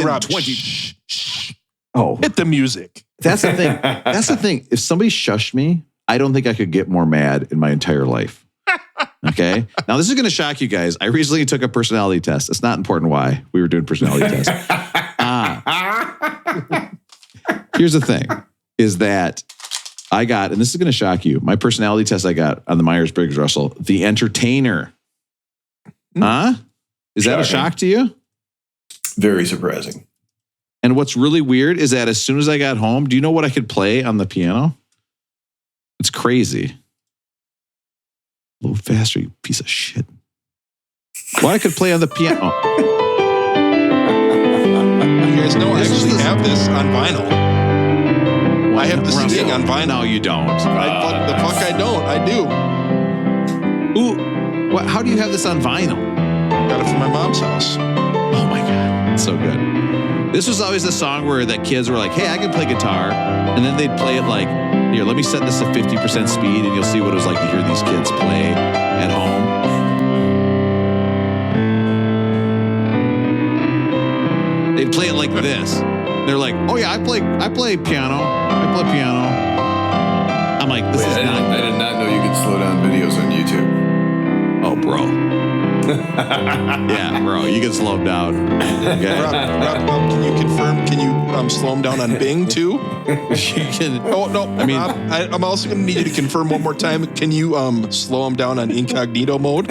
Rob, 20. Oh, hit the music. That's the thing. That's the thing. If somebody shushed me, I don't think I could get more mad in my entire life. Okay. Now, this is going to shock you guys. I recently took a personality test. It's not important why we were doing personality tests. Here's the thing is that I got, and this is going to shock you, my personality test I got on the Myers-Briggs, Russell, the entertainer. Huh? Is that a shock to you? Very surprising. And what's really weird is that as soon as I got home, do you know what I could play on the piano? It's crazy. A little faster, you piece of shit. What I could play on the piano. You guys know I actually have this on vinyl. I have the CD on vinyl. No, you don't. The fuck I don't. I do. Ooh, what? How do you have this on vinyl? Got it from my mom's house. Oh my God, it's so good. This was always the song where the kids were like, hey, I can play guitar. And then they'd play it like, here, let me set this at 50% speed and you'll see what it was like to hear these kids play at home. They'd play it like this. They're like, oh yeah, I play piano. I play piano. I'm like, this is not. I did not know you could slow down videos on YouTube. Oh, bro. Yeah, bro, you can slow them down. Okay? Rob, can you confirm? Can you slow them down on Bing too? You can. Oh no, I mean, Rob, I'm also going to need you to confirm one more time. Can you slow them down on incognito mode?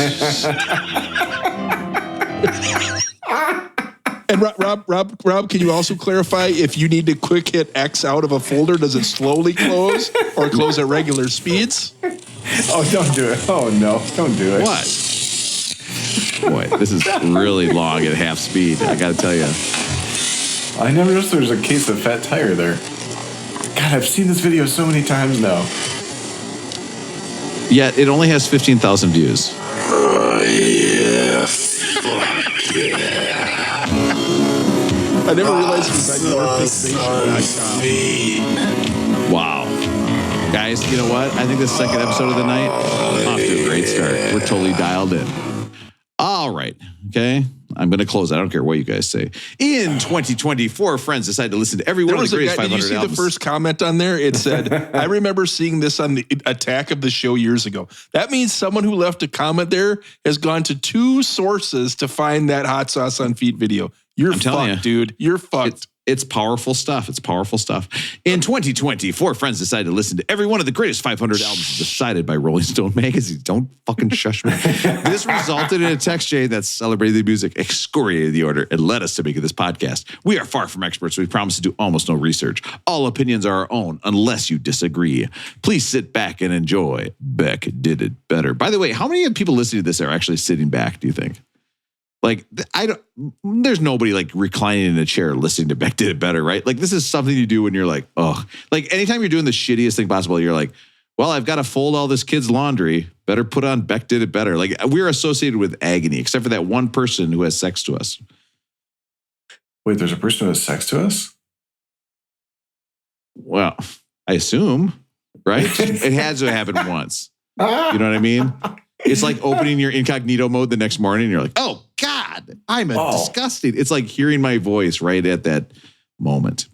And Rob, can you also clarify if you need to quick hit X out of a folder, does it slowly close or close at regular speeds? Oh, don't do it. Oh no, don't do it. What? Boy, this is really long at half speed. I got to tell you. I never noticed there was a case of fat tire there. God, I've seen this video so many times now. Yet it only has 15,000 views. Yeah. I never realized it was Wow. Guys, you know what? I think the second episode of the night, off to a great start. We're totally dialed in. All right. Okay. I'm going to close. I don't care what you guys say. In 2024, friends decided to listen to every one of the greatest 500 albums. Did you see the first comment on there? It said, I remember seeing this on the Attack of the Show years ago. That means someone who left a comment there has gone to 2 sources to find that Hot Sauce on Feet video. You're fucked, dude. You're fucked. It's powerful stuff. It's powerful stuff. In 2024, friends decided to listen to every one of the greatest 500 albums decided by Rolling Stone magazine. Don't fucking shush me. This resulted in a text chain that celebrated the music, excoriated the order, and led us to making this podcast. We are far from experts. We promise to do almost no research. All opinions are our own, unless you disagree. Please sit back and enjoy. BecK did it better. By the way, how many people listening to this are actually sitting back, do you think? Like, there's nobody like reclining in a chair listening to BecK did it better, right? Like, this is something you do when you're like, oh, like anytime you're doing the shittiest thing possible, you're like, well, I've got to fold all this kid's laundry. Better put on BecK did it better. Like, we're associated with agony, except for that one person who has sex to us. Wait, there's a person who has sex to us? Well, I assume, right? It had to happen once. You know what I mean? It's like opening your incognito mode the next morning and you're like, oh God, I'm disgusting. It's like hearing my voice right at that moment.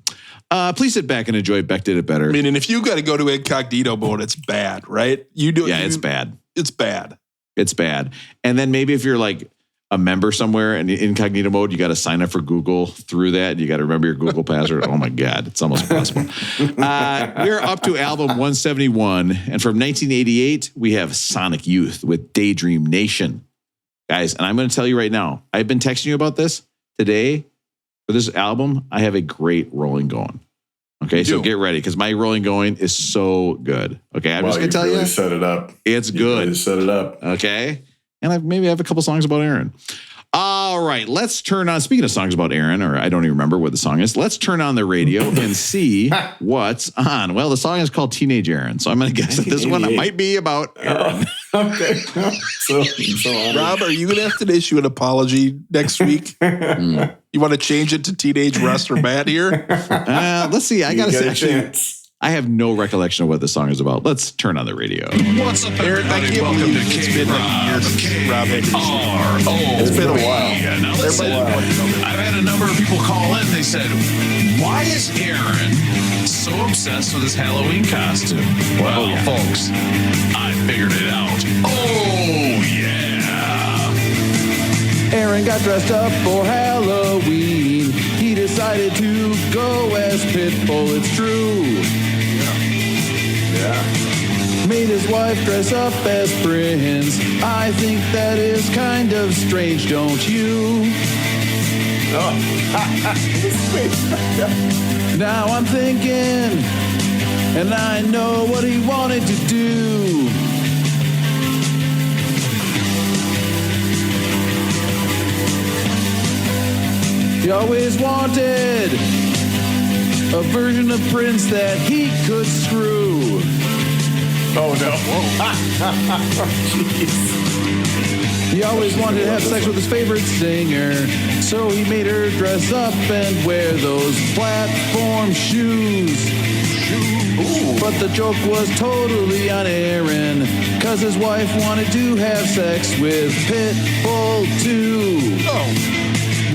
Please sit back and enjoy BecK did it better. I mean, and if you got to go to incognito mode, it's bad, right? It's bad. It's bad. It's bad. And then maybe if you're like a member somewhere in incognito mode, you got to sign up for Google through that. You got to remember your Google password. Oh my God, it's almost impossible. We're up to album 171. And from 1988, we have Sonic Youth with Daydream Nation. Guys, and I'm going to tell you right now, I've been texting you about this today. For this album, I have a great rolling going. Okay, so get ready because my rolling going is so good. Okay, I'm just going to tell you. Set it up. It's good. Really set it up. Okay. And maybe I have a couple songs about Aaron. All right, let's turn on, speaking of songs about Aaron, or I don't even remember what the song is, let's turn on the radio and see what's on. Well, the song is called Teenage Aaron, so I'm going to guess that this one might be about Aaron. Okay. So Rob, are you going to have to issue an apology next week? You want to change it to Teenage Russ or Matt here? Let's see. I got to say, actually, I have no recollection of what the song is about. Let's turn on the radio. What's up, Aaron? I can't believe it's been like years since Rob had R-O-V. It's been a while. Now listen, I've had had a number of people call in. They said, why is Aaron so obsessed with his Halloween costume? Well, folks, I figured it out. Oh, yeah. Aaron got dressed up for Halloween. He decided to go as Pitbull, it's true. Yeah. Made his wife dress up as Prince. I think that is kind of strange, don't you? Now I'm thinking, and I know what he wanted to do. He always wanted a version of Prince that he could screw. Oh, no. Jeez. He always wanted to have sex with his favorite singer, so he made her dress up and wear those platform shoes. Ooh. But the joke was totally on Aaron, cause his wife wanted to have sex with Pitbull too. Oh.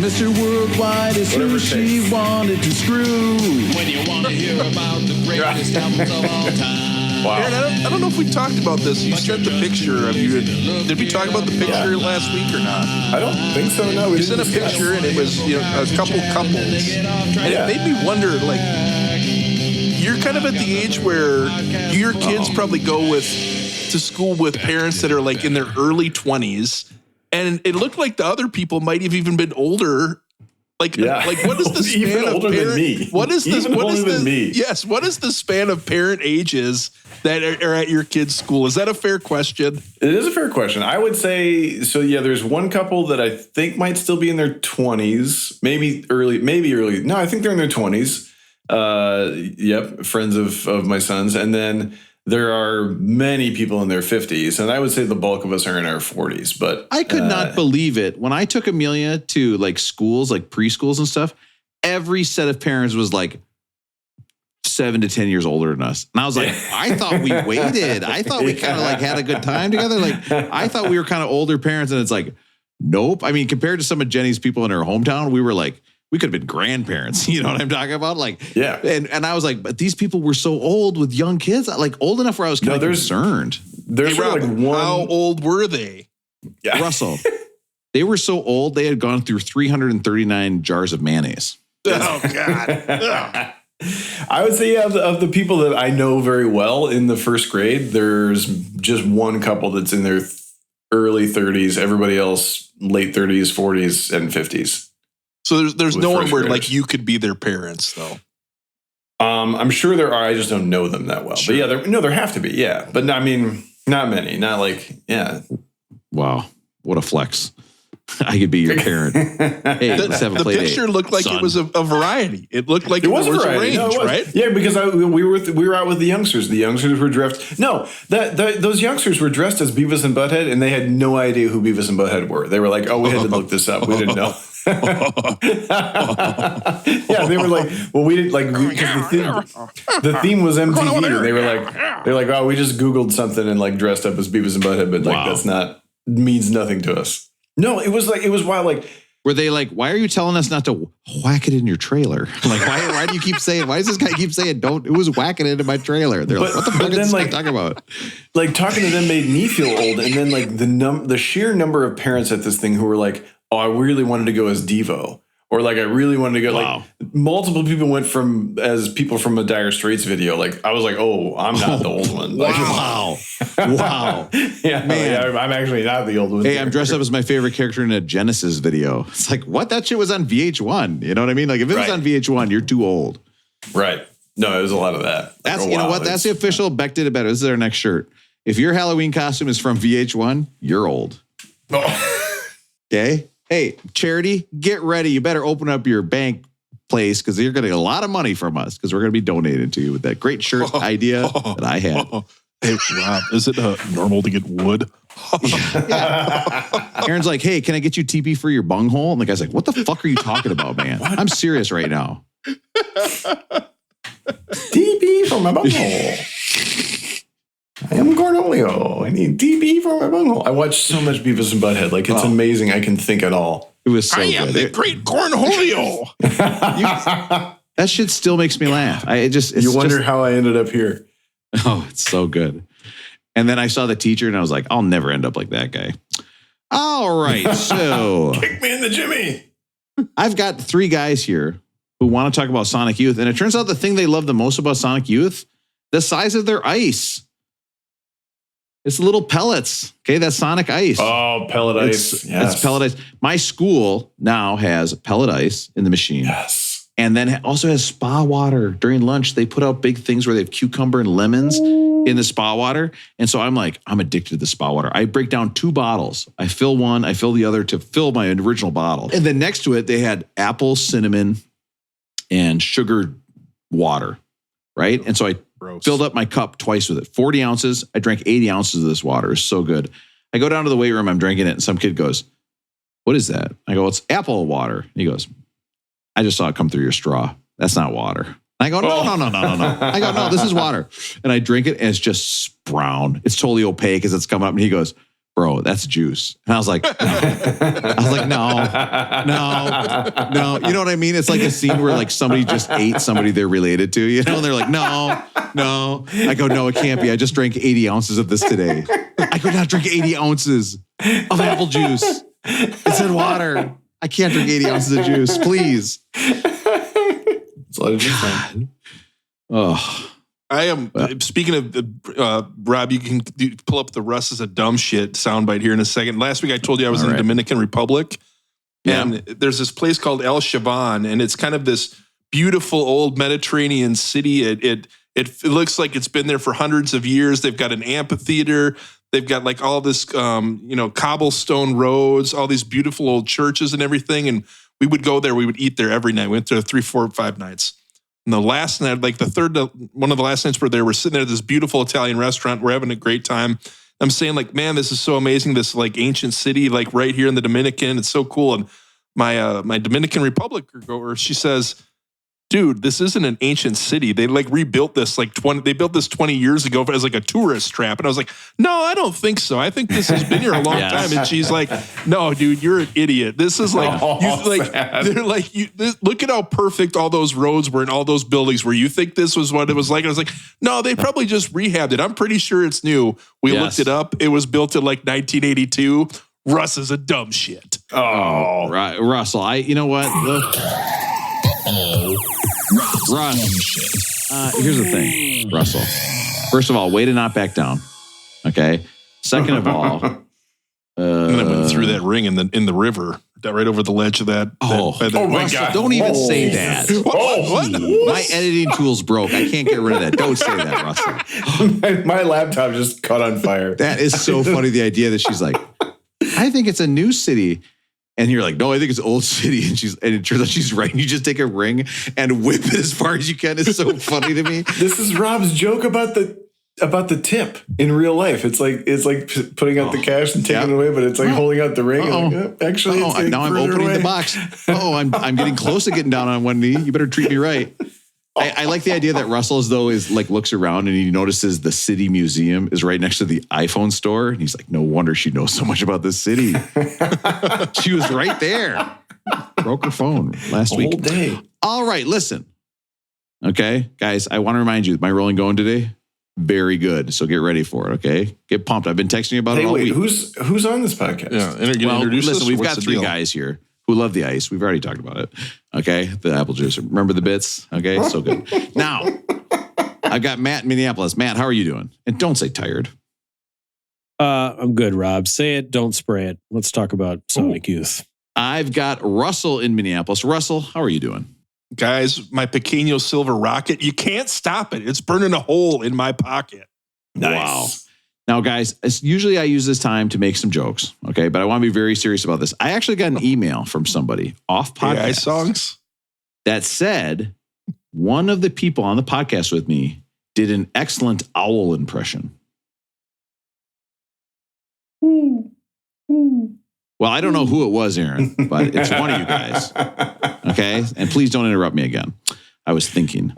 Mr. Worldwide is who she wanted to screw. When you want to hear about the greatest albums of all time. Wow. Aaron, I don't know if we talked about this. You sent the picture of you. Did we talk about the picture last week or not? I don't think so, no. We sent a picture and it was a couple couples. And it made me wonder, like, you're kind of at the age where your kids probably go to school with parents that are like in their early 20s. And it looked like the other people might have even been older. Like what is the span even of older parent? than me. What is this? Even What older is than the? me. Yes. What is the span of parent ages that are at your kids' school? Is that a fair question? It is a fair question. I would say so. Yeah, there's one couple that I think might still be in their 20s, maybe early. No, I think they're in their 20s. Yep, friends of my son's, and then there are many people in their 50s, and I would say the bulk of us are in our 40s. But I could not believe it. When I took Amelia to like schools, like preschools and stuff, every set of parents was like 7 to 10 years older than us. And I was like, I thought we waited. I thought we kind of like had a good time together. Like, I thought we were kind of older parents, and it's like, nope. I mean, compared to some of Jenny's people in her hometown, we were like, we could have been grandparents. You know what I'm talking about? Like, yeah. And I was like, but these people were so old with young kids, like old enough where I was kind of concerned. There's Hey, Rob, like one. how old were they? Yeah. Russell, they were so old, they had gone through 339 jars of mayonnaise. Oh, God. I would say, yeah, of the people that I know very well in the first grade, there's just one couple that's in their early 30s. Everybody else, late 30s, 40s, and 50s. So there's With no one first where graders. like you could be their parents, though. I'm sure there are. I just don't know them that well. Sure. But yeah, there have to be. Yeah, but I mean, not many. Not like, yeah. Wow, what a flex. I could be your parent. Hey, let's have a The play picture date, look like son. it was a variety. It looked like It was a a variety. range, No, it was. right? Yeah, because we were out with the youngsters. The youngsters were dressed. No, those youngsters were dressed as Beavis and Butthead, and they had no idea who Beavis and Butthead were. They were like, "Oh, we had to look this up. We didn't know." Yeah, they were like, "Well, we didn't like because the theme was MTV." And they were like, "Oh, we just Googled something and like dressed up as Beavis and Butthead, but like that's not means nothing to us." No, it was wild. Like, were they like, why are you telling us not to whack it in your trailer? Like, why do you keep saying, why does this guy keep saying, don't, it was whacking it into my trailer? They're like, what the fuck is this guy talking about? Like, talking to them made me feel old. And then like the sheer number of parents at this thing who were like, oh, I really wanted to go as Devo. Or like, I really wanted to go, like multiple people went as people from a Dire Straits video. Like, I was like, oh, I'm not the old one. Like, Wow. Wow. Yeah, man. I'm actually not the old one. Hey, I'm dressed up as my favorite character in a Genesis video. It's like, what? That shit was on VH1. You know what I mean? Like, if it was on VH1, you're too old. Right. No, it was a lot of that. That's, you know what? That's the official BecK did it better. This is our next shirt. If your Halloween costume is from VH1, you're old. Okay? Hey, charity, get ready. You better open up your bank place because you're going to get a lot of money from us because we're going to be donating to you with that great shirt idea that I had. Hey, Rob, is it normal to get wood? Yeah. Aaron's like, hey, can I get you TP for your bunghole? And the guy's like, what the fuck are you talking about, man? I'm serious right now. TP for my bunghole. I am Cornelio. I need TP for my bunghole. I watch so much Beavis and Butthead. Like, it's amazing I can think at all. It was so I am good. the great cornholio. That shit still makes me laugh. You wonder how I ended up here. Oh, it's so good. And then I saw the teacher and I was like, I'll never end up like that guy. All right. So Kick me in the Jimmy. I've got 3 guys here who want to talk about Sonic Youth. And it turns out the thing they love the most about Sonic Youth, the size of their ice. It's little pellets. Okay, that's Sonic Ice. Oh, pellet ice. It's pellet ice. My school now has pellet ice in the machine. Yes. And then also has spa water. During lunch, they put out big things where they have cucumber and lemons in the spa water. And so I'm addicted to the spa water. I break down 2 bottles. I fill one, I fill the other to fill my original bottle. And then next to it, they had apple, cinnamon, and sugar water, right? And so I filled up my cup twice with it. 40 ounces. I drank 80 ounces of this water. It's so good. I go down to the weight room. I'm drinking it. And some kid goes, what is that? I go, it's apple water. And he goes, I just saw it come through your straw. That's not water. And I go, no. I go, no, this is water. And I drink it and it's just brown. It's totally opaque as it's come up. And he goes, bro, that's juice. And I was like, no. You know what I mean? It's like a scene where like somebody just ate somebody they're related to, you know, and they're like, no. I go, no, it can't be. I just drank 80 ounces of this today. I could not drink 80 ounces of apple juice. It said water. I can't drink 80 ounces of juice, please. It's a lot of juice. Oh. I am, speaking of, Rob, you can pull up the Russ is a dumb shit soundbite here in a second. Last week I told you I was in the Dominican Republic. Yeah. And there's this place called El Chavan, and it's kind of this beautiful old Mediterranean city. It looks like it's been there for hundreds of years. They've got an amphitheater. They've got like all this, cobblestone roads, all these beautiful old churches and everything. And we would go there. We would eat there every night. We went there 3, 4, 5 nights. And the last night, like one of the last nights we're there, we're sitting there at this beautiful Italian restaurant. We're having a great time. I'm saying like, man, this is so amazing. This like ancient city, like right here in the Dominican. It's so cool. And my Dominican Republic goer, she says, dude, this isn't an ancient city. They like rebuilt this they built this 20 years ago as like a tourist trap. And I was like, no, I don't think so. I think this has been here a long time. And she's like, no, dude, you're an idiot. This is like, look at how perfect all those roads were and all those buildings where you think this was what it was like. And I was like, no, they probably just rehabbed it. I'm pretty sure it's new. We looked it up. It was built in like 1982. Russ is a dumb shit. Oh, right. Russell, you know what? Russ, here's the thing, Russell. First of all, way to not back down. Okay. Second of all, and then I went through that ring in the river, right over the ledge of that. My God! Don't even say that. What? My editing tool's broke. I can't get rid of that. Don't say that, Russell. my laptop just caught on fire. That is so funny. The idea that she's like, I think it's a new city. And you're like, no, I think it's old city. And it turns out she's right. And you just take a ring and whip it as far as you can. It's so funny to me. This is Rob's joke about the tip in real life. It's like putting out the cash and taking it away, but it's like holding out the ring. Like, actually, now I'm opening the box. I'm getting close to getting down on one knee. You better treat me right. I like the idea that Russell, as though, is like looks around and he notices the city museum is right next to the iPhone store. And he's like, no wonder she knows so much about this city. She was right there. Broke her phone last week. Whole day. All right, listen. Okay, guys, I want to remind you, my rolling going today, very good. So get ready for it, okay? Get pumped. I've been texting you about it all week. Who's on this podcast? Yeah, listen, we've got 3 guys here who love the ice. We've already talked about it. Okay. The apple juice. Remember the bits? Okay. So good. Now, I've got Matt in Minneapolis. Matt, how are you doing? And don't say tired. I'm good, Rob. Say it, don't spray it. Let's talk about Sonic Youth. I've got Russell in Minneapolis. Russell, how are you doing? Guys, my Pequeño silver rocket, you can't stop it. It's burning a hole in my pocket. Nice. Wow. Now, guys, usually I use this time to make some jokes, okay? But I want to be very serious about this. I actually got an email from somebody off podcast songs that said one of the people on the podcast with me did an excellent owl impression. Well, I don't know who it was, Aaron, but it's one of you guys, okay? And please don't interrupt me again. I was thinking.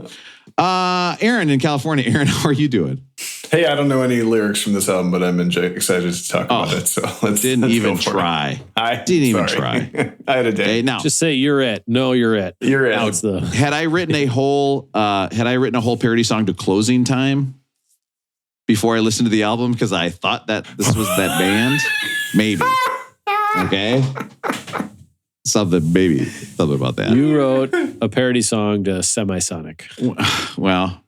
Aaron in California. Aaron, how are you doing? Hey, I don't know any lyrics from this album, but I'm excited to talk about it. So let's Didn't let's even go for it. try. I Didn't even sorry. try. I had a day. Hey, now, Just say you're it. No, you're it. You're it. Now it's the had I written a whole parody song to Closing Time before I listened to the album because I thought that this was that band? Maybe. Okay. Something about that. you wrote a parody song to Semisonic. Well,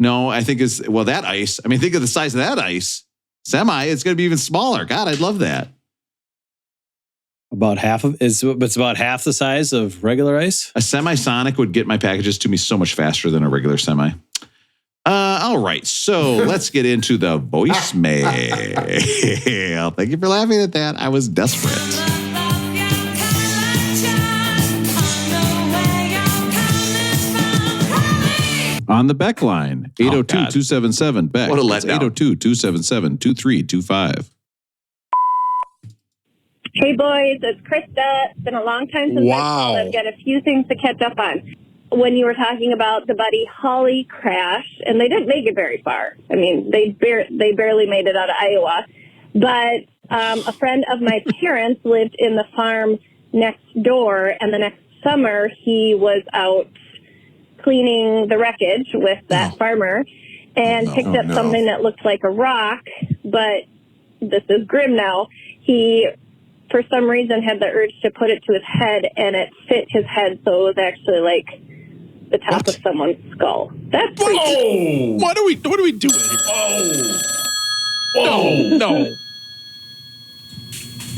no, I think that ice. I mean, think of the size of that ice. Semi, it's going to be even smaller. God, I'd love that. About half of it's about half the size of regular ice. A Semisonic would get my packages to me so much faster than a regular semi. All right, so let's get into the voicemail. Thank you for laughing at that. I was desperate. On the BecK line, 802-277-BecK. What a letdown. 802-277-2325. Hey boys, it's Krista. It's been a long time since I called. I've got a few things to catch up on. When you were talking about the Buddy Holly crash, and they didn't make it very far. I mean, they barely made it out of Iowa. But a friend of my parents lived in the farm next door, and the next summer he was out cleaning the wreckage with that farmer and picked up something that looked like a rock, but this is grim now. He, for some reason, had the urge to put it to his head, and it fit his head, so it was actually like the top of someone's skull. That's freaky. What are we doing here? No.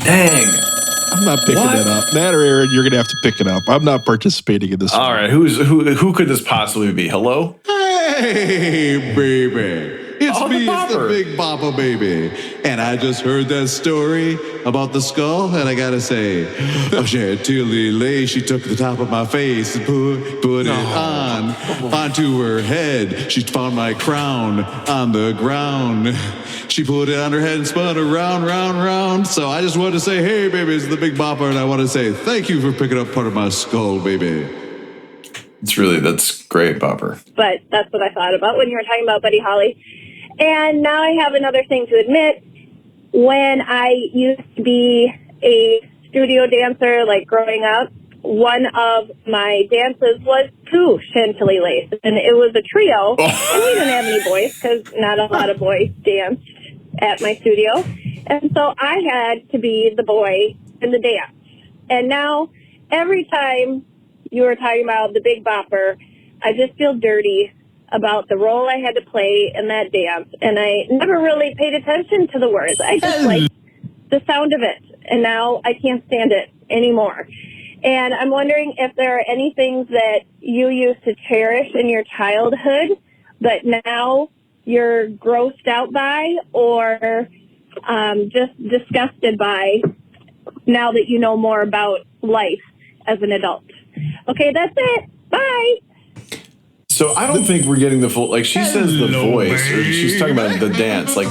Dang. I'm not picking that up. That or Aaron, you're gonna have to pick it up. I'm not participating in this. All right, who could this possibly be? Hello? Hey, baby. It's Oh, me, the it's the bopper. Big Bopper, baby. And I just heard that story about the skull, and I gotta say, oh, Chantilly lay, she took the top of my face and put it onto her head. She found my crown on the ground. She put it on her head and spun around, round. So I just wanted to say, hey, baby, it's the Big Bopper, and I want to say thank you for picking up part of my skull, baby. That's great, Bopper. But that's what I thought about when you were talking about Buddy Holly. And now I have another thing to admit. When I used to be a studio dancer, like growing up, one of my dances was to Chantilly Lace. And it was a trio. And we didn't have any boys because not a lot of boys danced at my studio. And so I had to be the boy in the dance. And now every time you were talking about the Big Bopper, I just feel dirty about the role I had to play in that dance. And I never really paid attention to the words. I just liked the sound of it. And now I can't stand it anymore. And I'm wondering if there are any things that you used to cherish in your childhood, but now you're grossed out by or just disgusted by now that you know more about life as an adult. Okay, that's it. Bye. So I don't think we're getting the full, like she says the voice, or she's talking about the dance. Like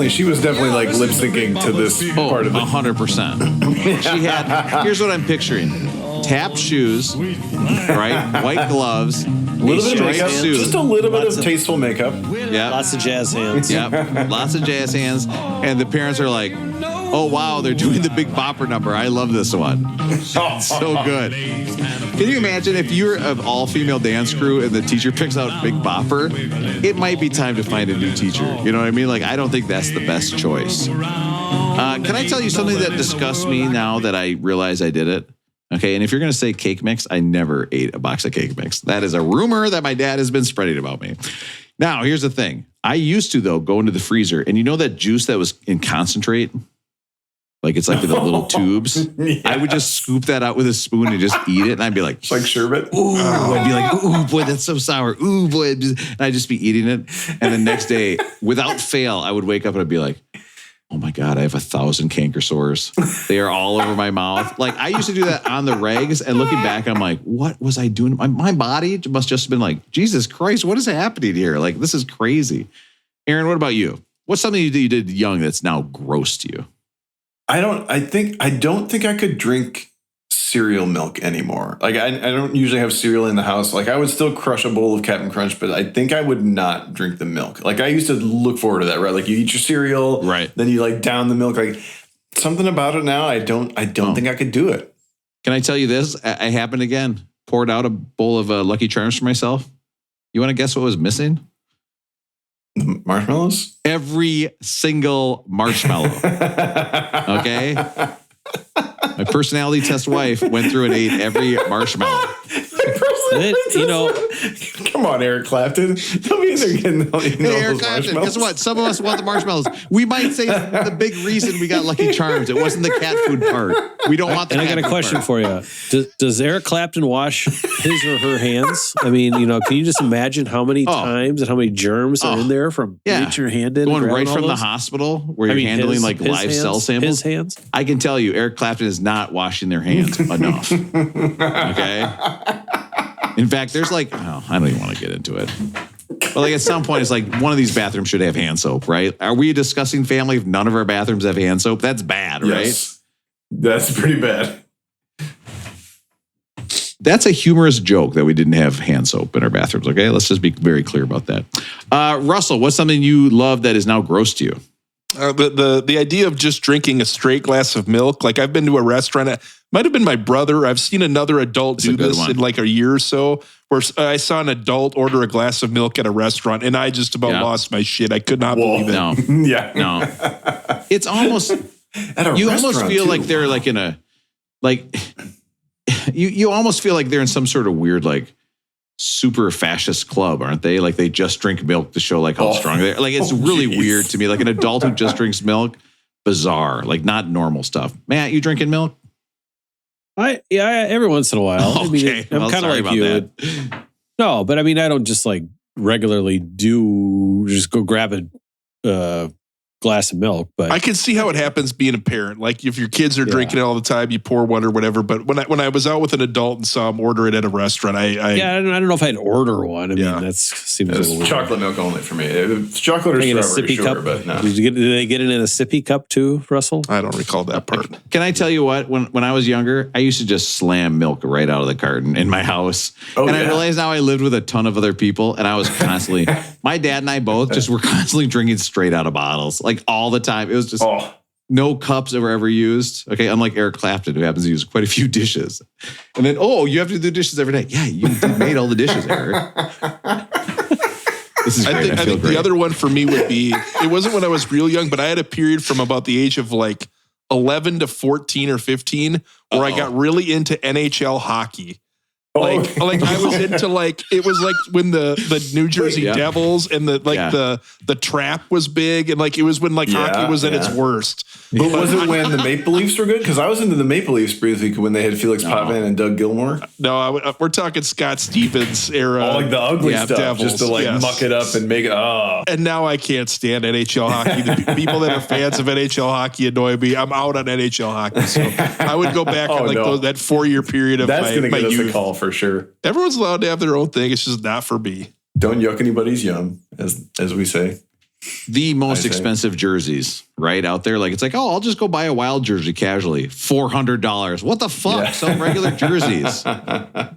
she was definitely like lip syncing to this part of it. 100%. She had, here's what I'm picturing. Tap shoes, right? White gloves, A little bit of striped makeup, suit. just a little bit of tasteful makeup. Yeah. Lots of jazz hands. Yep. Lots of jazz hands. And the parents are like, oh, wow, they're doing the Big Bopper number. I love this one. So good. Can you imagine if you're an all-female dance crew and the teacher picks out Big Bopper? It might be time to find a new teacher. You know what I mean? Like, I don't think that's the best choice. Can I tell you something that disgusts me now that I realize I did it? Okay, and if you're going to say cake mix, I never ate a box of cake mix. That is a rumor that my dad has been spreading about me. Now, here's the thing. I used to, though, go into the freezer, and you know that juice that was in concentrate? Like it's like the little tubes. Yes. I would just scoop that out with a spoon and just eat it. And I'd be like, It's like sherbet. ooh, I'd be like, ooh, boy, that's so sour. Ooh, boy. And I'd just be eating it. And the next day, without fail, I would wake up and I'd be like, oh my God, I have 1,000 canker sores. They are all over my mouth. Like I used to do that on the regs. And looking back, I'm like, what was I doing? My body must just have been like, Jesus Christ, what is happening here? Like, this is crazy. Aaron, what about you? What's something you did young that's now gross to you? I don't think I could drink cereal milk anymore. Like I don't usually have cereal in the house. Like I would still crush a bowl of Captain Crunch, but I think I would not drink the milk. Like I used to look forward to that, right? Like you eat your cereal, right? Then you like down the milk. Like something about it now, I don't think I could do it. Can I tell you this? I happened again. Poured out a bowl of Lucky Charms for myself. You want to guess what was missing? The marshmallows? Every single marshmallow. Okay? My personality test wife went through and ate every marshmallow. Come on, Eric Clapton. Tell me they're getting all Eric Clapton, guess what? Some of us want the marshmallows. We might say the big reason we got Lucky Charms. It wasn't the cat food part. We don't want the cat food. And I got a question for you. Does Eric Clapton wash his or her hands? I mean, can you just imagine how many times and how many germs are in there from reaching your hand in? Going right from the hospital where you're handling live cell samples. His hands? I can tell you, Eric Clapton is not washing their hands enough. Okay? In fact, there's I don't even want to get into it. But at some point, it's like one of these bathrooms should have hand soap, right? Are we a disgusting family if none of our bathrooms have hand soap? That's bad, right? Yes. That's pretty bad. That's a humorous joke that we didn't have hand soap in our bathrooms, okay? Let's just be very clear about that. Russell, what's something you love that is now gross to you? The idea of just drinking a straight glass of milk. Like I've been to a restaurant, it might have been my brother. I've seen another adult do this in a year or so, where I saw an adult order a glass of milk at a restaurant, and I just about lost my shit. I could not believe it. No. Yeah. No. It's almost, you almost feel like they're in a, you almost feel like they're in some sort of weird, super fascist club, aren't they? Like they just drink milk to show how strong they're. It's really weird to me. Like an adult who just drinks milk, bizarre. Not normal stuff. Matt, you drinking milk? Every once in a while. Okay. I'm kind of like you. No, but I don't just regularly just go grab a glass of milk. But I can see how it happens being a parent. Like if your kids are drinking it all the time, you pour one or whatever. But when I was out with an adult and saw him order it at a restaurant, I don't know if I'd order one. I mean, that seems a little chocolate milk only for me. It's chocolate or strawberry, sure, but no. Did they get it in a sippy cup too, Russell? I don't recall that part. Can I tell you what? When I was younger, I used to just slam milk right out of the carton in my house. I realized now I lived with a ton of other people, and I was constantly, my dad and I both just were constantly drinking straight out of bottles, all the time. It was just no cups were ever used. Okay, unlike Eric Clapton, who happens to use quite a few dishes. And then, you have to do dishes every day. Yeah, you made all the dishes, Eric. This is great. I think the other one for me would be, it wasn't when I was real young, but I had a period from about the age of 11 to 14 or 15 where I got really into NHL hockey. I was into it was when the New Jersey Devils and the trap was big, and it was when hockey was at its worst. But was it when the Maple Leafs were good? Because I was into the Maple Leafs briefly when they had Felix Potvin and Doug Gilmour. No, we're talking Scott Stevens era. The ugly stuff, Devils, just to muck it up and make it. And now I can't stand NHL hockey. The people that are fans of NHL hockey annoy me. I'm out on NHL hockey, so I would go back on that 4-year period of That's my get us youth. A call for sure. Everyone's allowed to have their own thing. It's just not for me. Don't yuck anybody's yum, as we say. The most expensive jerseys, right, out there. I'll just go buy a Wild jersey casually. $400. What the fuck? Yeah. Sell regular jerseys.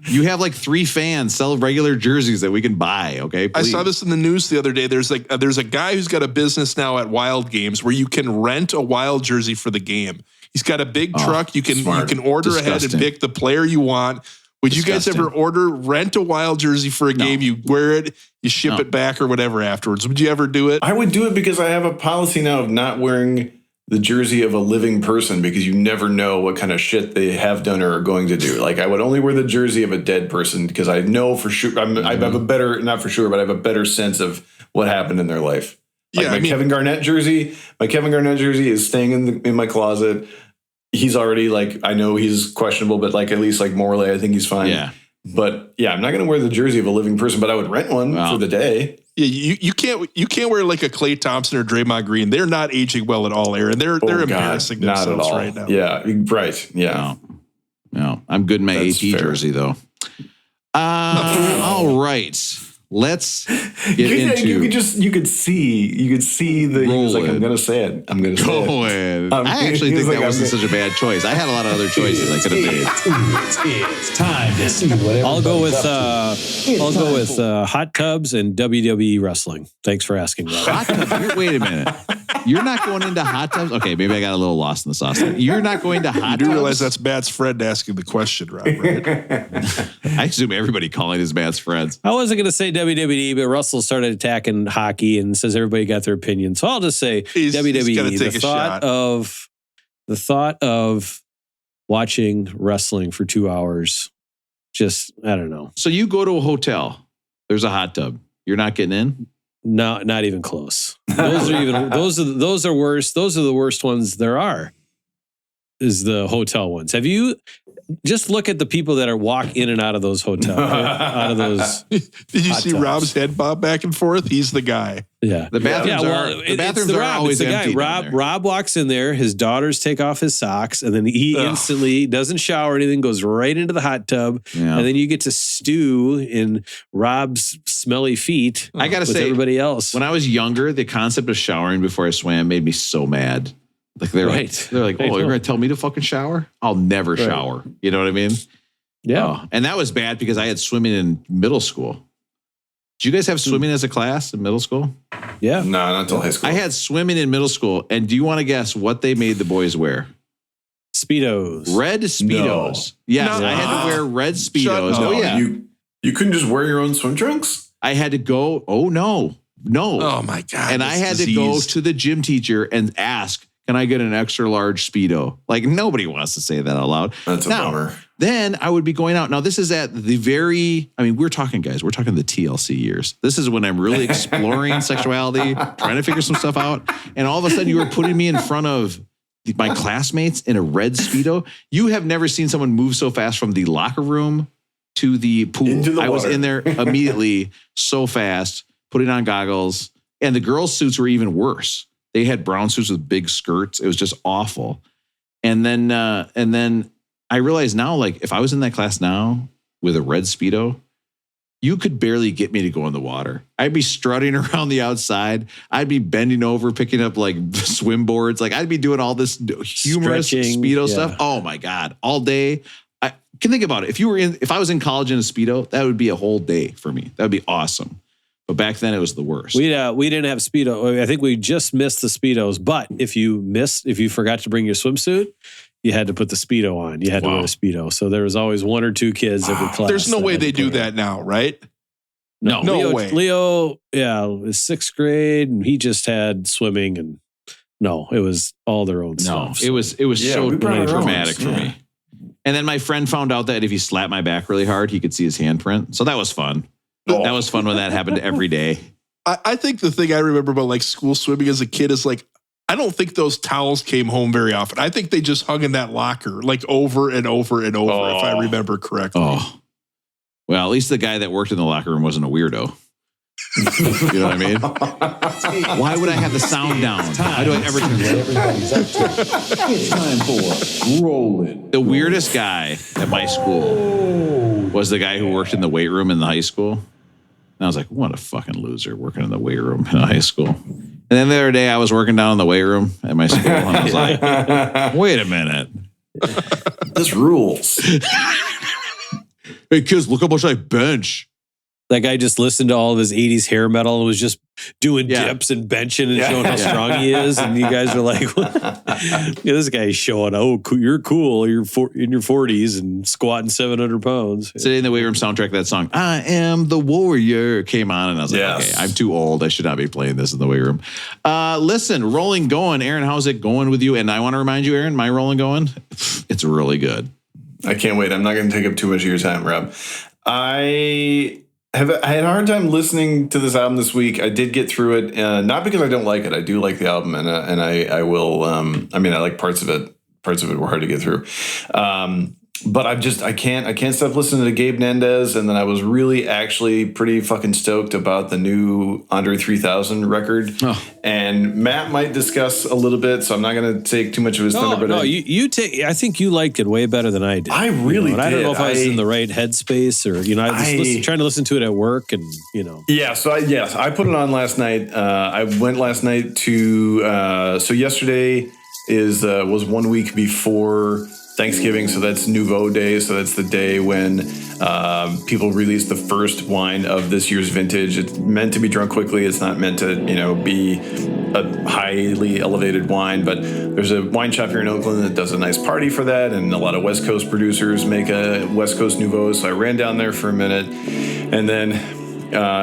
You have 3 fans. Sell regular jerseys that we can buy, okay? Please. I saw this in the news the other day. There's a guy who's got a business now at Wild games where you can rent a Wild jersey for the game. He's got a big truck. You can order ahead and pick the player you want. Would you guys ever rent a Wild jersey for a game? You wear it, you ship it back or whatever afterwards. Would you ever do it? I would do it because I have a policy now of not wearing the jersey of a living person because you never know what kind of shit they have done or are going to do. I would only wear the jersey of a dead person because I know for sure, I have a better, not for sure, but I have a better sense of what happened in their life. Kevin Garnett jersey, is staying in my closet. He's already I know he's questionable, but at least morally, I think he's fine. Yeah. But I'm not going to wear the jersey of a living person, but I would rent one for the day. Yeah, you can't wear a Clay Thompson or Draymond Green. They're not aging well at all, Aaron. They're embarrassing themselves right now. Yeah, right. Yeah. No, I'm good in my AT jersey though. All right. let's get into. You could see the. He was like, I'm gonna say it. I'm gonna say it. I actually think that wasn't such a bad choice. I had a lot of other choices I could have made. It's time to see whatever. I'll go with hot tubs and WWE wrestling. Thanks for asking, Rob. Hot tubs. Wait a minute. You're not going into hot tubs? Okay, maybe I got a little lost in the sauce. You're not going to hot tubs? You do realize that's Matt's friend asking the question, Rob, right? I assume everybody calling his Matt's friends. I wasn't going to say WWE, but Russell started attacking hockey and says everybody got their opinion. So I'll just say WWE. He's gonna take a shot. The thought of watching wrestling for 2 hours, just, I don't know. So you go to a hotel. There's a hot tub. You're not getting in? No, not even close. Those are worse. Those are the worst ones there are. Is the hotel ones. Have you just look at the people that are walk in and out of those hotels, out of those. Did you see tubs. Rob's head bob back and forth? He's the guy. Yeah. The bathrooms are always empty. Rob walks in there, his daughters take off his socks, and then he instantly doesn't shower or anything, goes right into the hot tub. Yeah. And then you get to stew in Rob's smelly feet. I gotta say, everybody else. When I was younger, the concept of showering before I swam made me so mad. Like they're like, oh, you're gonna tell me to fucking shower? I'll never shower. You know what I mean? Yeah. And that was bad because I had swimming in middle school. Did you guys have swimming as a class in middle school? Yeah. No, not until high school. I had swimming in middle school. And do you want to guess what they made the boys wear? Speedos. Red Speedos. No. Yes, I had to wear red Speedos. Oh, yeah. You couldn't just wear your own swim trunks? I had to go, no. Oh, my God. And I had to go to the gym teacher and ask, can I get an extra large Speedo? Like, nobody wants to say that out loud. That's a bummer. Then I would be going out. Now, this is at the we're talking the TLC years. This is when I'm really exploring sexuality, trying to figure some stuff out. And all of a sudden, you were putting me in front of my classmates in a red Speedo. You have never seen someone move so fast from the locker room to the pool. Into the I was water. in there immediately so fast, putting on goggles. And the girls' suits were even worse. They had brown suits with big skirts. It was just awful. And then I realized now, like, if I was in that class now with a red Speedo, you could barely get me to go in the water. I'd be strutting around the outside. I'd be bending over, picking up like swim boards. Like I'd be doing all this humorous Stretching, Speedo stuff. Oh my God. All day. I can think about it. If I was in college in a Speedo, that would be a whole day for me. That would be awesome. But back then it was the worst. We didn't have Speedo. I think we just missed the Speedos. But if you forgot to bring your swimsuit, you had to put the Speedo on. You had to wear a Speedo. So there was always one or two kids every class. There's no way they do that now, right? No way. Leo, was 6th grade, and he just had swimming, and it was all their own stuff. It was so dramatic for me. And then my friend found out that if he slapped my back really hard, he could see his handprint. So that was fun. That was fun when that happened every day. I think the thing I remember about like school swimming as a kid is like, I don't think those towels came home very often. I think they just hung in that locker like over and over and over, if I remember correctly. Oh, well, at least the guy that worked in the locker room wasn't a weirdo. You know what I mean? Why would I have the sound down? Why do I ever turn everybody's up to? It's time for Rolling. The weirdest guy at my school was the guy who worked in the weight room in the high school. And I was like, what a fucking loser working in the weight room in high school. And then the other day I was working down in the weight room at my school and I was like, wait a minute. This rules. Hey kids, look how much I bench. That guy just listened to all of his 80s hair metal and was just doing dips and benching and showing how strong he is. And you guys are like, this guy's showing, you're cool. You're in your 40s and squatting 700 pounds. Today in the weight room soundtrack, that song, I Am the Warrior, came on. And I was like, okay, I'm too old. I should not be playing this in the weight room. Listen, rolling going. Aaron, how's it going with you? And I want to remind you, Aaron, my rolling going, it's really good. I can't wait. I'm not going to take up too much of your time, Rob. I had a hard time listening to this album this week. I did get through it, not because I don't like it. I do like the album, and I will. I like parts of it. Parts of it were hard to get through. But I can't stop listening to Gabe Nendez, and then I was really actually pretty fucking stoked about the new Andre 3000 record. Oh. And Matt might discuss a little bit, so I'm not going to take too much of his thunder. But I think you liked it way better than I did. I really did. I don't know if I was in the right headspace, or I was trying to listen to it at work, and Yeah, so I put it on last night. I went last night to so yesterday was 1 week before Thanksgiving, so that's Nouveau Day. So that's the day when people release the first wine of this year's vintage. It's meant to be drunk quickly. It's not meant to, be a highly elevated wine. But there's a wine shop here in Oakland that does a nice party for that, and a lot of West Coast producers make a West Coast Nouveau. So I ran down there for a minute, and then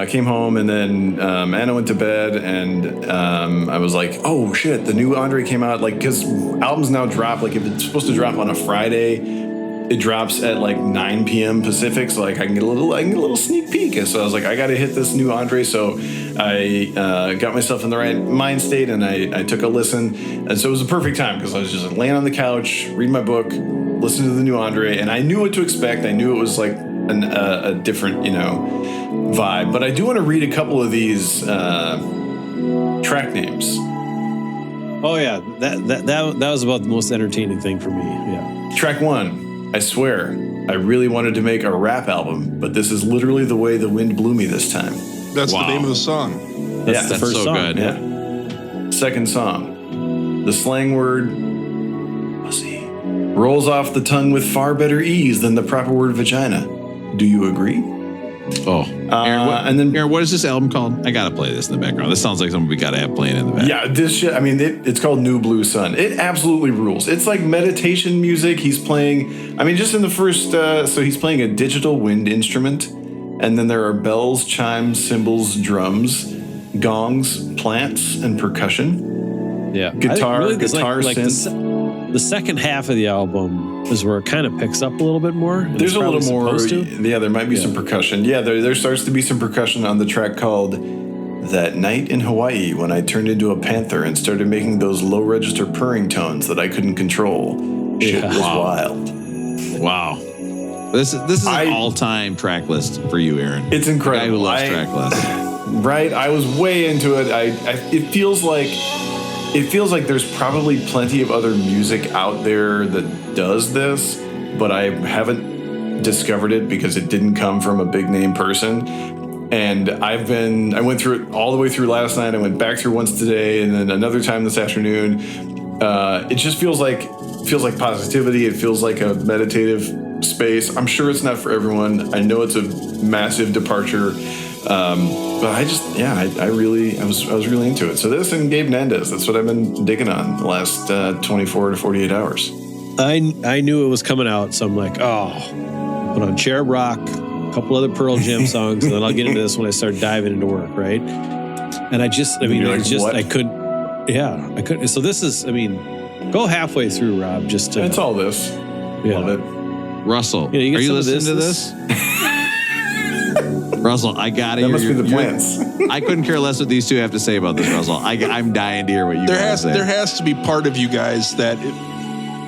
came home, and then Anna went to bed, and I was like, oh shit, the new Andre came out, because albums now drop, if it's supposed to drop on a Friday, it drops at 9 p.m. Pacific, so I can get a little sneak peek. And so I was like, I gotta hit this new Andre. So I got myself in the right mind state, and I took a listen, and so it was a perfect time, because I was just laying on the couch, reading my book, listening to the new Andre, and I knew what to expect. I knew it was a different, vibe. But I do want to read a couple of these track names. Oh yeah, that was about the most entertaining thing for me. Yeah. Track 1, I swear, I really wanted to make a rap album, but this is literally the way the wind blew me this time. That's the name of the song. That's the first so song. good. Yeah. Second song, the slang word pussy rolls off the tongue with far better ease than the proper word vagina. Do you agree? Oh, Aaron, what is this album called? I gotta play this in the background. This sounds like something we gotta have playing in the background. Yeah, this shit. I mean, it's called New Blue Sun. It absolutely rules. It's like meditation music. He's playing. I mean, just in the first. So he's playing a digital wind instrument, and then there are bells, chimes, cymbals, drums, gongs, plants, and percussion. Yeah, guitar, synth. The second half of the album is where it kind of picks up a little bit more. There's a little more. Yeah, there might be some percussion. Yeah, there starts to be some percussion on the track called That Night in Hawaii, when I turned into a panther and started making those low register purring tones that I couldn't control. Shit was wild. Wow. This is an all-time track list for you, Aaron. It's incredible. Guy who loves track lists. Right? I was way into it. It feels like there's probably plenty of other music out there that does this, but I haven't discovered it because it didn't come from a big name person. And I went through it all the way through last night. I went back through once today, and then another time this afternoon. It just feels like positivity. It feels like a meditative space. I'm sure it's not for everyone. I know it's a massive departure. But I was really into it. So this and Gabe Nendez, that's what I've been digging on the last 24 to 48 hours. I knew it was coming out, so I'm like, put on Cherub Rock, a couple other Pearl Jam songs, and then I'll get into this when I start diving into work, right? And I couldn't. So this is, go halfway through, Rob. It's all this. Yeah. Love it. Russell, are you listening to this? Russell, I gotta hear. That must be the plants. I couldn't care less what these two have to say about this, Russell. I'm dying to hear what you guys say. There has to be part of you guys that,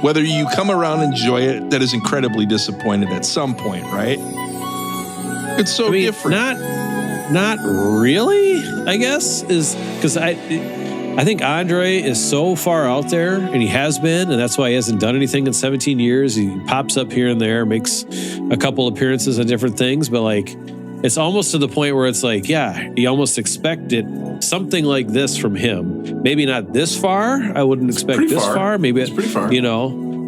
whether you come around and enjoy it, that is incredibly disappointed at some point, right? It's so different. Not really, I guess, is because I think Andre is so far out there, and he has been, and that's why he hasn't done anything in 17 years. He pops up here and there, makes a couple appearances on different things, but it's almost to the point where it's you almost expected something like this from him. Maybe not this far. I wouldn't expect this far. Maybe it's pretty far.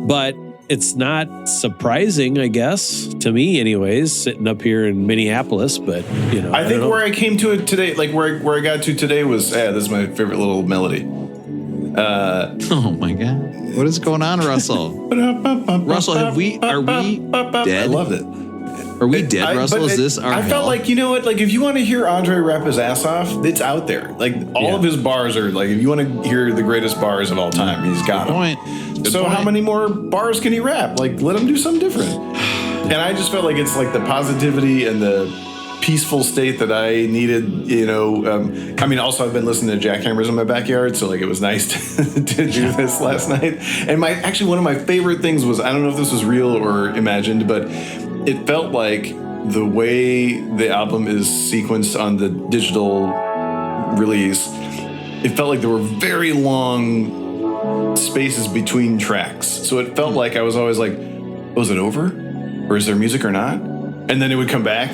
But it's not surprising, I guess, to me anyways, sitting up here in Minneapolis. But, I think where I came to it today, where I got to today was, this is my favorite little melody. Oh my God. What is going on, Russell? Russell, are we dead? I loved it. Are we dead, Russell? Is this our I hell? felt if you want to hear Andre rap his ass off, it's out there. All of his bars are if you want to hear the greatest bars of all time, he's got them. Good so point. how many more bars can he rap? Let him do something different. And I just felt like it's the positivity and the peaceful state that I needed, I mean, also I've been listening to jackhammers in my backyard, so like it was nice to do this last night. And one of my favorite things was, I don't know if this was real or imagined, but it felt like the way the album is sequenced on the digital release, it felt like there were very long spaces between tracks. So it felt like I was always like, was it over? Or is there music or not? And then it would come back.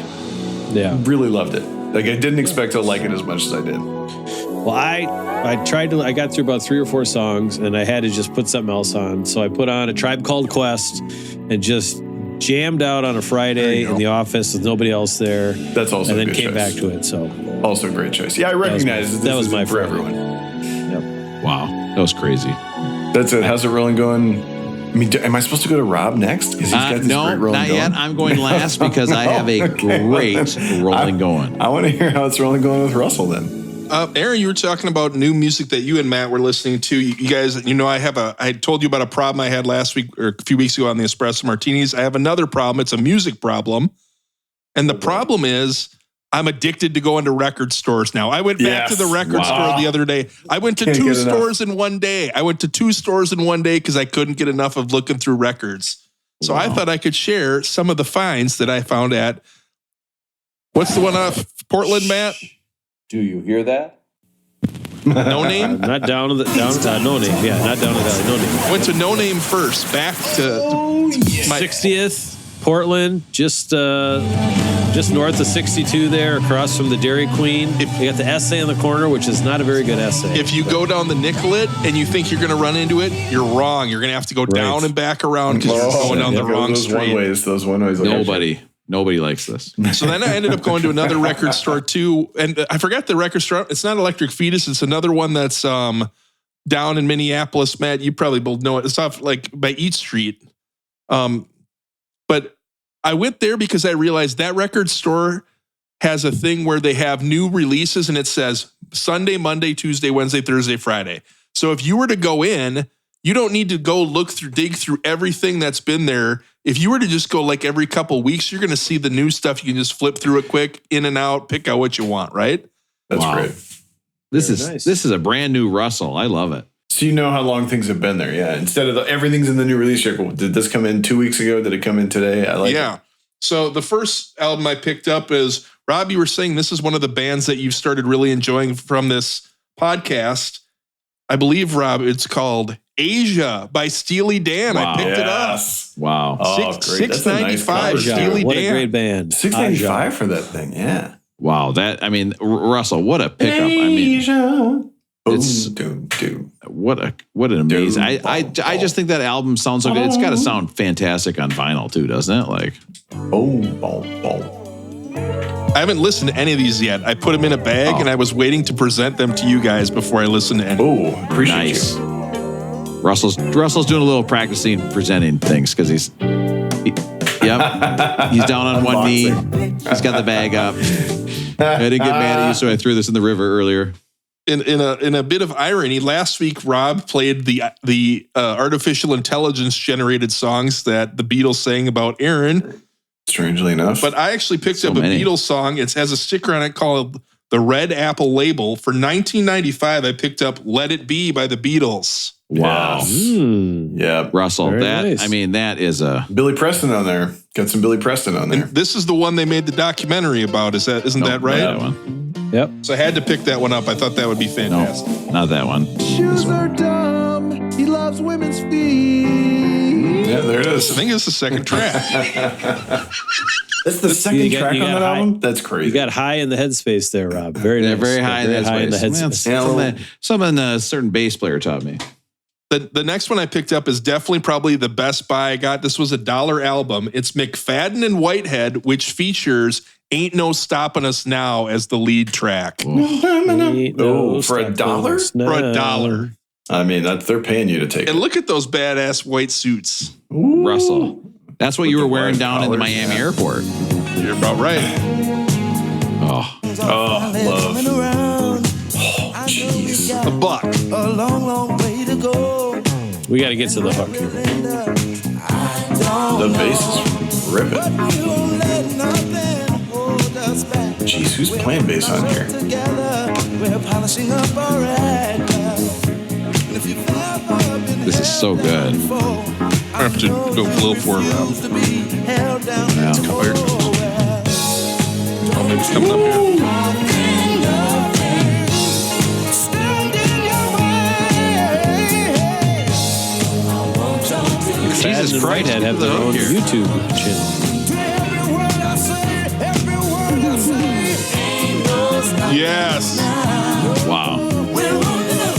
Yeah. Really loved it. Like I didn't expect to like it as much as I did. Well, I got through about 3 or 4 songs and I had to just put something else on. So I put on A Tribe Called Quest and just jammed out on a Friday in the office with nobody else there. That's also and then a good came choice. back to it. So also a great choice. Yeah, I recognize that was my for Friday. everyone. Yep. Wow, that was crazy. That's it. How's it rolling going? I mean, am I supposed to go to Rob next? Because he's got this no, great rolling not going. yet. I'm going last because I have a great rolling going. I want to hear how it's rolling going with Russell then. Aaron, you were talking about new music that you and Matt were listening to. You guys, I told you about a problem I had last week or a few weeks ago on the Espresso Martinis. I have another problem. It's a music problem. And the problem is I'm addicted to going to record stores now. I went back to the record store the other day. I went to 2 stores in one day. I went to 2 stores in one day because I couldn't get enough of looking through records. So I thought I could share some of the finds that I found at, what's the one off Portland, Matt? Do you hear that? No Name? Not down to No Name. Yeah, not down to that. No Name. Went to No Name first, back to my 60th, Portland, just north of 62 there, across from the Dairy Queen. You got the Essay in the corner, which is not a very good essay. If you go down the Nicollet and you think you're going to run into it, you're wrong. You're going to have to go down and back around because you're going down the wrong street. Those one ways. Nobody likes this. So then I ended up going to another record store too, and I forgot the record store. It's not Electric Fetus. It's another one that's down in Minneapolis. Matt, you probably both know it. It's off like by East Street. But I went there because I realized that record store has a thing where they have new releases and it says Sunday, Monday, Tuesday, Wednesday, Thursday, Friday. So if you were to go in, you don't need to go dig through everything that's been there. If you were to just go like every couple weeks, you're going to see the new stuff. You can just flip through it quick, in and out, pick out what you want, right? That's great. This is a brand new Russell. I love it. So you know how long things have been there, yeah. Instead of everything's in the new release cycle. Did this come in 2 weeks ago? Did it come in today? I like it. So the first album I picked up is, Rob, you were saying this is one of the bands that you've started really enjoying from this podcast. I believe, Rob, it's called Asia by Steely Dan. Wow. I picked it up. Wow. Oh, great. That's a nice $6.95 cover. Steely What Dan. a great band. $6.95 for that thing, yeah. Wow. Russell, what a pickup. I mean, it's what an amazing. I just think that album sounds so good. It's got to sound fantastic on vinyl too, doesn't it? Like, I haven't listened to any of these yet. I put them in a bag and I was waiting to present them to you guys before I listened to any. Oh, appreciate nice. you. Russell's doing a little practicing presenting things because he's down on one knee. He's got the bag up. I didn't get mad at you, so I threw this in the river earlier. In a bit of irony, last week Rob played the artificial intelligence generated songs that the Beatles sang about Aaron. Strangely enough, but I actually picked up a Beatles song. It has a sticker on it called the Red Apple Label. For $19.95, I picked up "Let It Be" by the Beatles. Wow. Yes. Yeah, Russell. Very nice. I mean, that is a Billy Preston on there. Got some Billy Preston on there. And this is the one they made the documentary about. Isn't that right? That one. Yep. So I had to pick that one up. I thought that would be fantastic. No, not that one. Shoes are dumb. He loves women's feet. Yeah, there it is. I think it's the second track. That's the second track on that album? That's crazy. You got high in the headspace there, Rob. Very nice. Very high in the headspace. Something a certain bass player taught me. The next one I picked up is definitely probably the best buy I got. This was a $1 album. It's McFadden and Whitehead, which features Ain't No Stopping Us Now as the lead track. For $1? For $1. I mean, they're paying you to take And it. look at those badass white suits. Ooh. Russell. That's what you were wearing down in the Miami airport. You're about right. Oh, love. Oh, jeez. A buck. A long, long way to go. We got to get to the hook here. The bass is ripping. We won't let nothing hold us back. Jeez, who's playing bass on here? We're polishing up our act. This is so good. I have to go flow for it, Rob. Yeah. Oh, it's coming up here. Jesus Christ, Butthead have their own YouTube channel. Yes. Wow.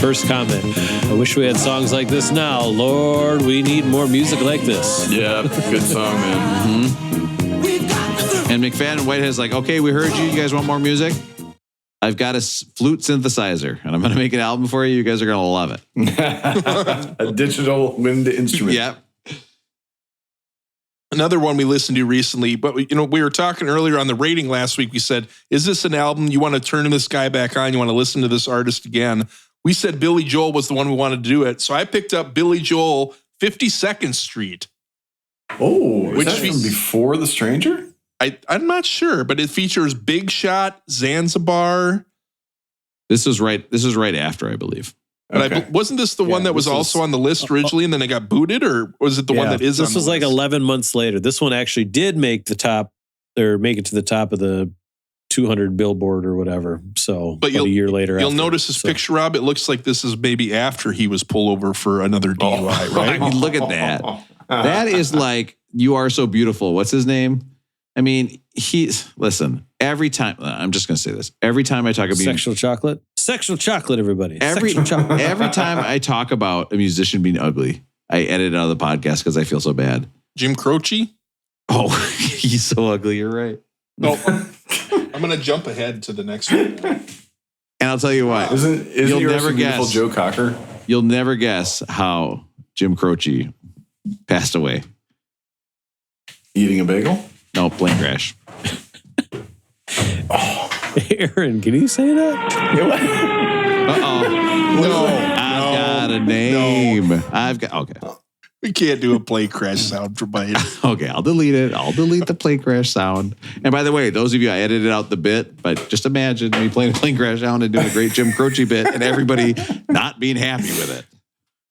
First comment. I wish we had songs like this now. Lord, we need more music like this. Yeah, good song, man. And McFadden and Whitehead's like, okay, we heard you. You guys want more music? I've got a flute synthesizer, and I'm going to make an album for you. You guys are going to love it. A digital wind instrument. Yep. Another one we listened to recently, but we were talking earlier on the rating last week. We said, is this an album you want to turn this guy back on? You want to listen to this artist again? We said Billy Joel was the one we wanted to do it. So I picked up Billy Joel, 52nd Street. Oh, is that from before The Stranger? I'm not sure, but it features Big Shot, Zanzibar. This was right after, I believe. But wasn't this the one that was also on the list originally and then it got booted, or was it the one that is on the list? This was like 11 months later. This one actually did make the top, or make it to the top of the 200 Billboard or whatever. So, but a year later. You'll notice this picture, Rob. It looks like this is maybe after he was pulled over for another DUI, right? I mean, look at that. That is like, You Are So Beautiful. What's his name? I mean, listen, every time, I'm just going to say this. Every time I talk about Sexual Chocolate, everybody. Every time I talk about a musician being ugly, I edit it out of the podcast because I feel so bad. Jim Croce? Oh, he's so ugly. You're right. No, I'm going to jump ahead to the next one. And I'll tell you what. Isn't you'll never guess Joe Cocker? You'll never guess how Jim Croce passed away. Eating a bagel? No, plane crash. Aaron, can you say that? No. I've got a name. Okay. We can't do a plane crash sound for Biden. Okay, I'll delete it. I'll delete the plane crash sound. And by the way, those of you, I edited out the bit, but just imagine me playing a plane crash sound and doing a great Jim Croce bit and everybody not being happy with it.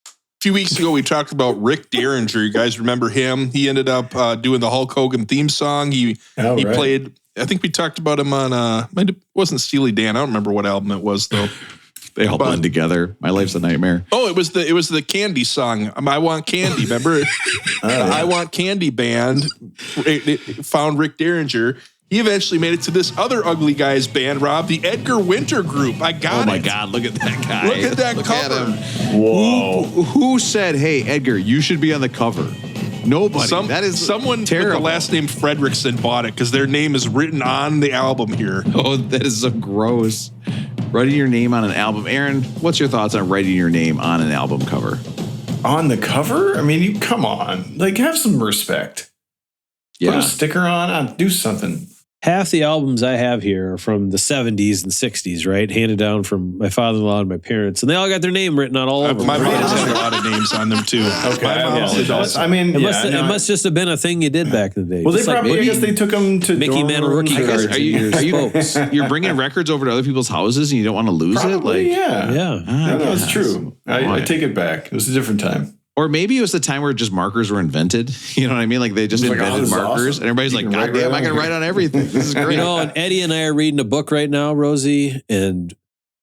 A few weeks ago, we talked about Rick Derringer. You guys remember him? He ended up doing the Hulk Hogan theme song. He played, I think we talked about him on, it wasn't Steely Dan. I don't remember what album it was, though. They all blend together. My Life's a Nightmare. Oh, it was the Candy song. I Want Candy. Remember? I Want Candy band it found Rick Derringer. He eventually made it to this other ugly guy's band, Rob, the Edgar Winter Group. I got it. Oh my God, look at that guy. Look at that cover. Whoa. Who said, hey, Edgar, you should be on the cover? Nobody. That is someone terrible. with the last name Fredrickson bought it because their name is written on the album here. Oh, that is so gross. Writing your name on an album. Aaron, what's your thoughts on writing your name on an album cover? On the cover? I mean, you come on. Like, have some respect. Yeah. Put a sticker on, do something. Half the albums I have here are from the 70s and 60s, right? Handed down from my father-in-law and my parents. And they all got their name written on all of them. My mom's had a lot of names on them, too. Okay. My mom's did also. I mean, it must just have been a thing you did back in the day. Well, just they probably, I guess they took them to Mickey Mantle rookie cards. You're bringing records over to other people's houses and you don't want to lose probably, it? Yeah. No, it's true. I take it back. It was a different time. Or maybe it was the time where just markers were invented. You know what I mean? Like they just invented markers. Awesome. And everybody's like, God damn, I can write on everything. This is great. And Eddie and I are reading a book right now, Rosie, and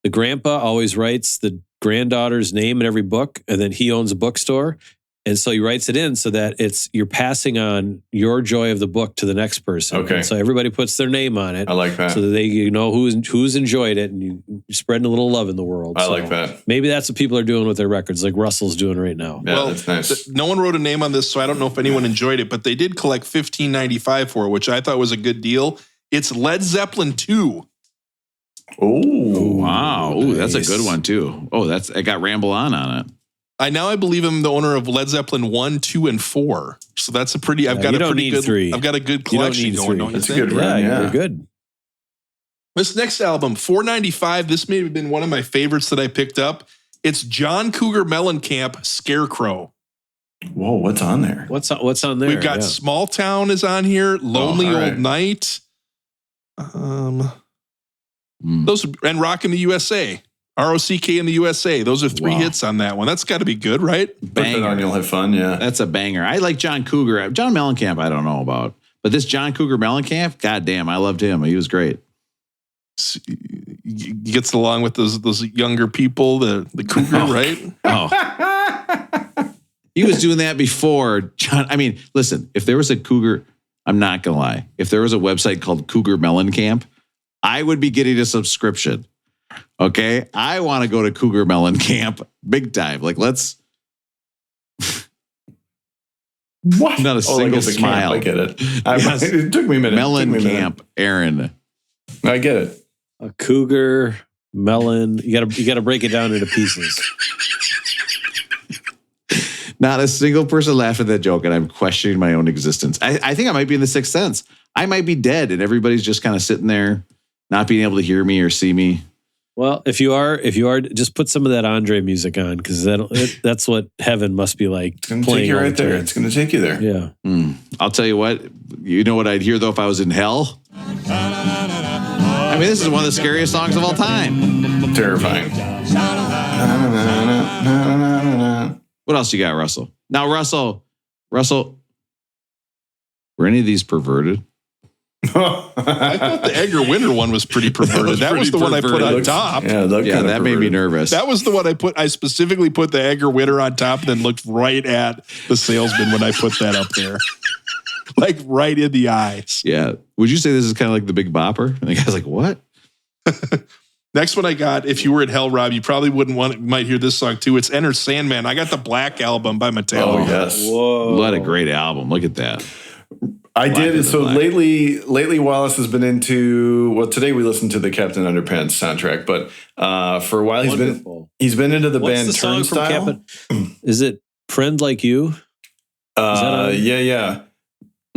the grandpa always writes the granddaughter's name in every book, and then he owns a bookstore. And so he writes it in so that you're passing on your joy of the book to the next person. Okay. And so everybody puts their name on it. I like that. So that they know who's enjoyed it, and you're spreading a little love in the world. I like that. Maybe that's what people are doing with their records, like Russell's doing right now. Yeah, that's nice. No one wrote a name on this, so I don't know if anyone enjoyed it, but they did collect $15.95 for it, which I thought was a good deal. It's Led Zeppelin 2. Oh, wow. Ooh, that's a good one, too. Oh, it got Ramble On it. I believe I'm the owner of Led Zeppelin 1, 2, and 4. So that's I've got a good collection going. Don't you That's think? a good run. Yeah, you're good. This next album, $4.95. This may have been one of my favorites that I picked up. It's John Cougar Mellencamp, Scarecrow. Whoa, what's on there? What's on there? We've got Small Town is on here, Lonely Old Night. Those and Rock in the USA. ROCK in the USA. Those are 3 hits on that one. That's got to be good, right? Put that on, you'll have fun. Yeah, that's a banger. I like John Cougar. John Mellencamp, I don't know about, but this John Cougar Mellencamp, goddamn, I loved him. He was great. He gets along with those younger people, the Cougar, right? Oh, he was doing that before John. I mean, listen, if there was a Cougar, I'm not gonna lie. If there was a website called Cougar Mellencamp, I would be getting a subscription. Okay, I want to go to Cougar Mellencamp big time. Like, let's. What? Not a single smile. I get it. It took me a minute. Mellencamp, Aaron. I get it. A cougar, melon. You gotta break it down into pieces. Not a single person laughed at that joke, and I'm questioning my own existence. I think I might be in the sixth sense. I might be dead, and everybody's just kind of sitting there, not being able to hear me or see me. Well, if you are, just put some of that Andre music on, because that's what heaven must be like. It's going to take you right there. It's going to take you there. Yeah. I'll tell you what. You know what I'd hear though if I was in hell? I mean, this is one of the scariest songs of all time. Terrifying. What else you got, Russell? Now, Russell, were any of these perverted? I thought the Edgar Winter one was pretty perverted. That was the one I put on top. Yeah, that made me nervous. That was the one I specifically put the Edgar Winter on top and then looked right at the salesman when I put that up there. Like right in the eyes. Yeah. Would you say this is kind of like the Big Bopper? And the guy's like, what? Next one I got, if you were at Hell, Rob, you probably might hear this song too. It's Enter Sandman. I got the Black album by Metallica. Oh, yes. Whoa. What a great album. Look at that. I did. So lately, Wallace has been into. Well, today we listened to the Captain Underpants soundtrack, but for a while he's been into the band the song Turnstile. Is it "Friend Like You"? Yeah.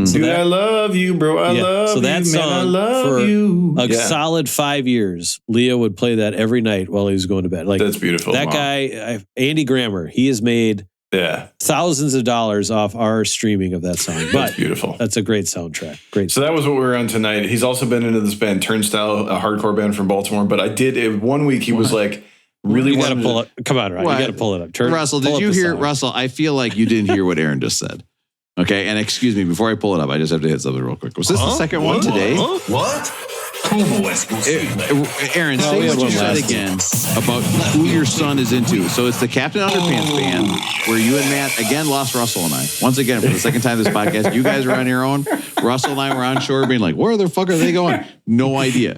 So Dude, I love you, bro. I love so that you, song, man. I love for you. A solid 5 years, Leo would play that every night while he was going to bed. Like, that's beautiful. That guy, Andy Grammer, he has made thousands of dollars off our streaming of that song. But that's beautiful. That's a great soundtrack. Great. So that was what we were on tonight. He's also been into this band Turnstile, a hardcore band from Baltimore. But I did one week. He was like, really. You got to pull it. Come on, Ryan. You got to pull it up. Russell, did you hear Russell? I feel like you didn't hear what Aaron just said. Okay, and excuse me, before I pull it up, I just have to hit something real quick. Was this the second one today? What? Aaron, say what you said again about who your son is into. So it's the Captain Underpants band where you and Matt, again, lost Russell and I. Once again, for the second time this podcast, you guys are on your own. Russell and I were on shore being like, where the fuck are they going? No idea.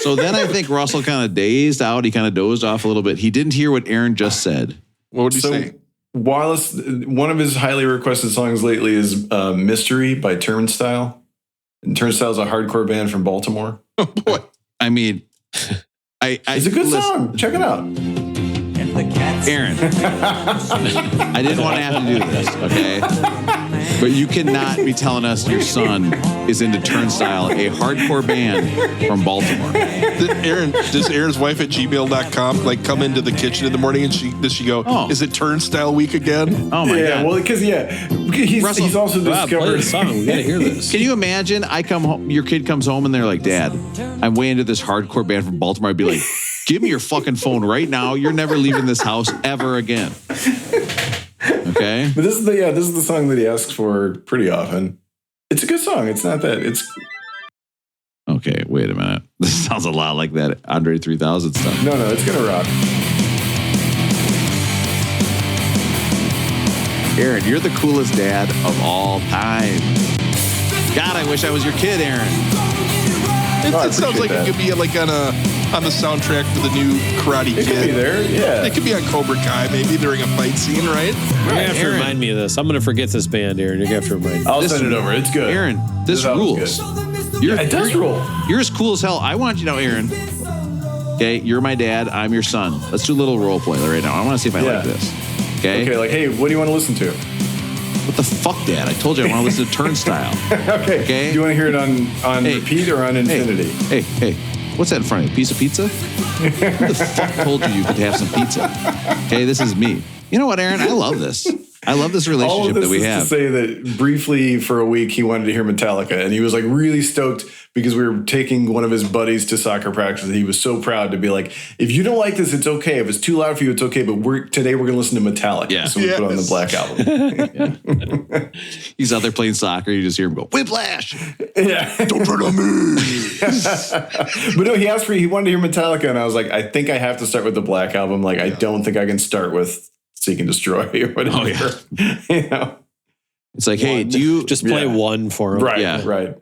So then I think Russell kind of dazed out. He kind of dozed off a little bit. He didn't hear what Aaron just said. What would he say? Wallace, one of his highly requested songs lately is Mystery by Turnstile. And Turnstile is a hardcore band from Baltimore. Oh, boy. I mean, it's a good song. Check it out. Aaron, I didn't want to have to do this, okay? But you cannot be telling us your son is into Turnstile, a hardcore band from Baltimore. Does Aaron's wife at gmail.com like come into the kitchen in the morning and does she go, is it Turnstile week again? Oh my God. Well, because he's also discovered play the song. We gotta hear this. Can you imagine? I come home, your kid comes home and they're like, Dad, I'm way into this hardcore band from Baltimore. I'd be like, give me your fucking phone right now. You're never leaving this house ever again. Okay. But this is the song that he asks for pretty often. It's a good song. It's not that. It's okay. Wait a minute. This sounds a lot like that Andre 3000 stuff. No, it's gonna rock. Aaron, you're the coolest dad of all time. God, I wish I was your kid, Aaron. It sounds like it could be like on the soundtrack for the new Karate Kid. It could be there, yeah. It could be on Cobra Kai, maybe during a fight scene, right? You're gonna have to remind me of this. I'm gonna forget this band, Aaron. You're gonna have to remind me. I'll send it over. It's good. Aaron, this rules. It does rule. You're as cool as hell. I want you to know, Aaron. Okay, you're my dad. I'm your son. Let's do a little role play right now. I want to see if I like this. Okay, like, hey, what do you want to listen to? What the fuck, Dad? I told you I want to listen to Turnstile. Okay. Do you want to hear it on repeat or on infinity? Hey. What's that in front of you? A piece of pizza? Who the fuck told you could have some pizza? Okay, this is me. You know what, Aaron? I love this. I love this All of relationship this that we is have. to say that briefly for a week he wanted to hear Metallica, and he was like really stoked because we were taking one of his buddies to soccer practice. And he was so proud to be like, if you don't like this, it's okay. If it's too loud for you, it's okay. But today we're gonna listen to Metallica. Yeah. So we put on the Black album. He's out there playing soccer. You just hear him go, whiplash. Yeah. Don't turn on me. But no, he wanted to hear Metallica, and I was like, I think I have to start with the Black album. Like, I don't think I can start with Seek and Destroy or whatever. Oh, yeah. You know? It's like, hey, do you just play one for him? Right, Yeah. right.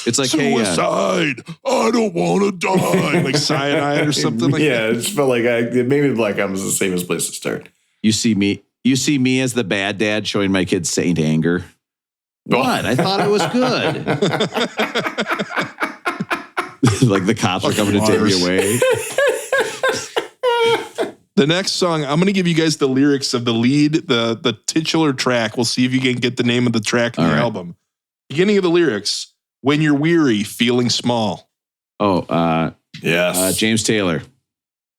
It's like, Suicide. I don't want to die. Like cyanide or something like Yeah, that. it just felt like maybe the Black album was the safest place to start. you see me as the bad dad showing my kids Saint Anger. What? I thought it was good. Like the cops are coming to take me away. The next song, I'm going to give you guys the lyrics of the lead, the titular track. We'll see if you can get the name of the track in the album. Beginning of the lyrics, when you're weary, feeling small. Oh, Yes. James Taylor.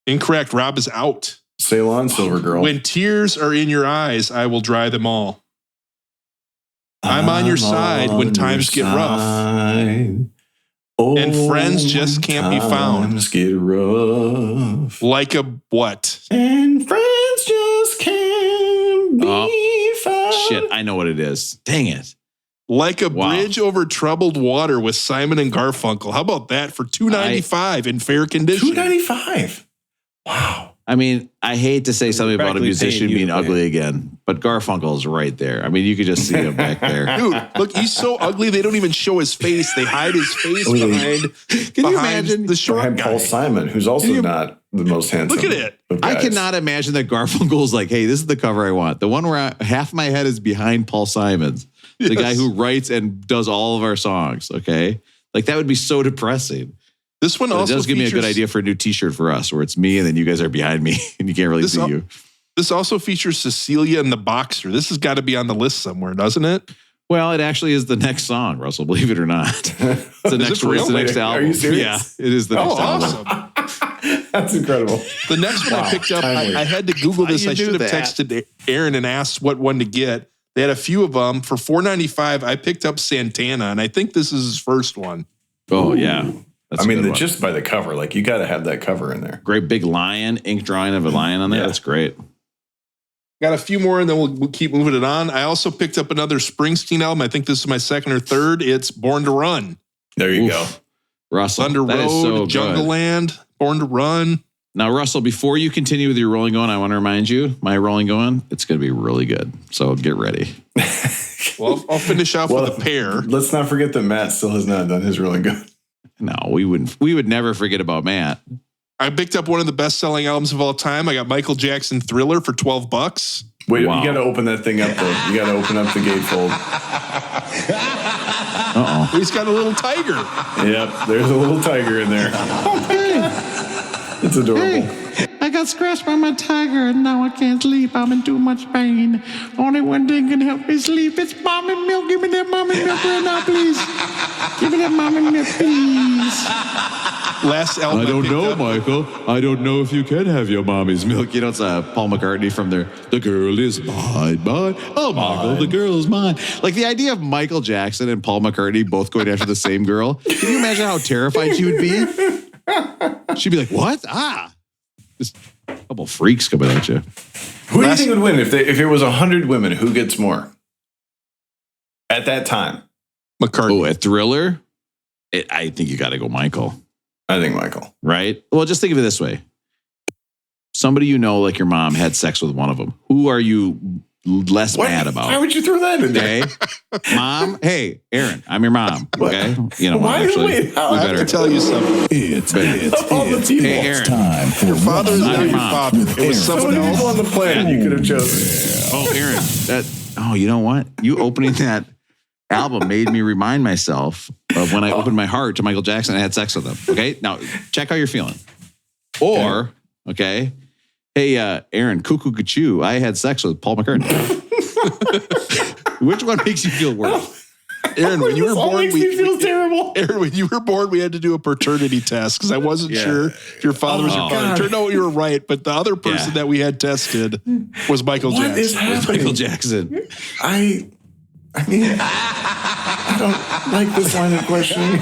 Incorrect. Rob is out. Sail on, Silver Girl. When tears are in your eyes, I will dry them all. I'm on your side when times get rough. And friends just can't be found. Times get rough. Like a what? And friends just can't be found. Shit, I know what it is. Dang it. Like a bridge over troubled water with Simon and Garfunkel. How about that for $2.95 in fair condition? $2.95. Wow. I mean, I hate to say something about a practically musician paying you being to play ugly again, but Garfunkel's right there. I mean, you could just see him back there. Dude, look, he's so ugly they don't even show his face. They hide his face behind. Can you behind imagine the short Behind guy? Paul Simon, who's also not the most handsome. Look at it. of I guys. cannot imagine that Garfunkel's like, hey, this is the cover I want. The one where half my head is behind Paul Simons, the guy who writes and does all of our songs, okay? Like, that would be so depressing. This one But also it does give me a good features- idea for a new t-shirt for us, where it's me and then you guys are behind me and you can't really see you. This also features Cecilia and the Boxer. This has got to be on the list somewhere, doesn't it? Well, it actually is the next song, Russell, believe it or not. It's the next for one. It's the real? next Are album. you serious? Yeah, it is the next Oh, album. awesome. That's incredible. The next one I picked up, timely. I had to Google this. Why I you should do have that? texted Aaron and asked what one to get. They had a few of them. For $4.95, I picked up Santana, and I think this is his first one. Oh, yeah. That's I mean, a good one. just by the cover, like you got to have that cover in there. Great big lion, ink drawing of a lion on there. Yeah. That's great. Got a few more, and then we'll keep moving it on. I also picked up another Springsteen album. I think this is my second or third. It's Born to Run. There you Oof. go. Russell, Thunder that Road, is so Jungle good. Land, Born to Run. Now, Russell, before you continue with your Rolling Going, I want to remind you, my Rolling Going, it's going to be really good. So get ready. Well, I'll finish off Well, with a pair. Let's not forget that Matt still has not done his Rolling Gun. No, we would never forget about Matt. I picked up one of the best-selling albums of all time. I got Michael Jackson Thriller for $12. Wait, Wow. you got to open that thing up, though. You got to open up the gatefold. He's got a little tiger. Yep, there's a little tiger in there. It's adorable. I got scratched by my tiger and now I can't sleep. I'm in too much pain. Only one thing can help me sleep. It's mommy milk. Give me that mommy milk right now, please. Give me that mommy milk, please. Last album I don't picked know, up- Michael. I don't know if you can have your mommy's milk. You know, it's Paul McCartney from there. The girl is mine. Oh, Michael, the girl is mine. Like the idea of Michael Jackson and Paul McCartney both going after the same girl. Can you imagine how terrified she would be? She'd be like, what? Just a couple freaks coming at you. Who do you think would win if it was 100 women? Who gets more at that time? McCartney. Oh, a Thriller? I think you got to go Michael. I think Michael. Right? Well, just think of it this way. Somebody you know, like your mom, had sex with one of them. Who are you less mad about? Why would you throw that in there? Okay. Mom, hey, Aaron, I'm your mom. Okay. You know what? Why? Actually, Wait, how- we I have better to tell you something. It's Of all the people, Hey, Aaron. time for Your father is Not not your your mom. father. It was so someone many people else. on the planet you could have chosen. Oh, Aaron, you know what? You opening that album made me remind myself of when I opened my heart to Michael Jackson and I had sex with him. Okay. Now check how you're feeling. Or, okay. Hey, Aaron, cuckoo cuckoo, I had sex with Paul McCartney. Which one makes you feel worse? Aaron, when you were born, makes me feel terrible. Aaron, when you were born, we had to do a paternity test because I wasn't sure if your father was your father. It turned out you were right, but the other person that we had tested was Michael Jackson. What is happening? Michael Jackson. I mean, I don't like this line of questioning.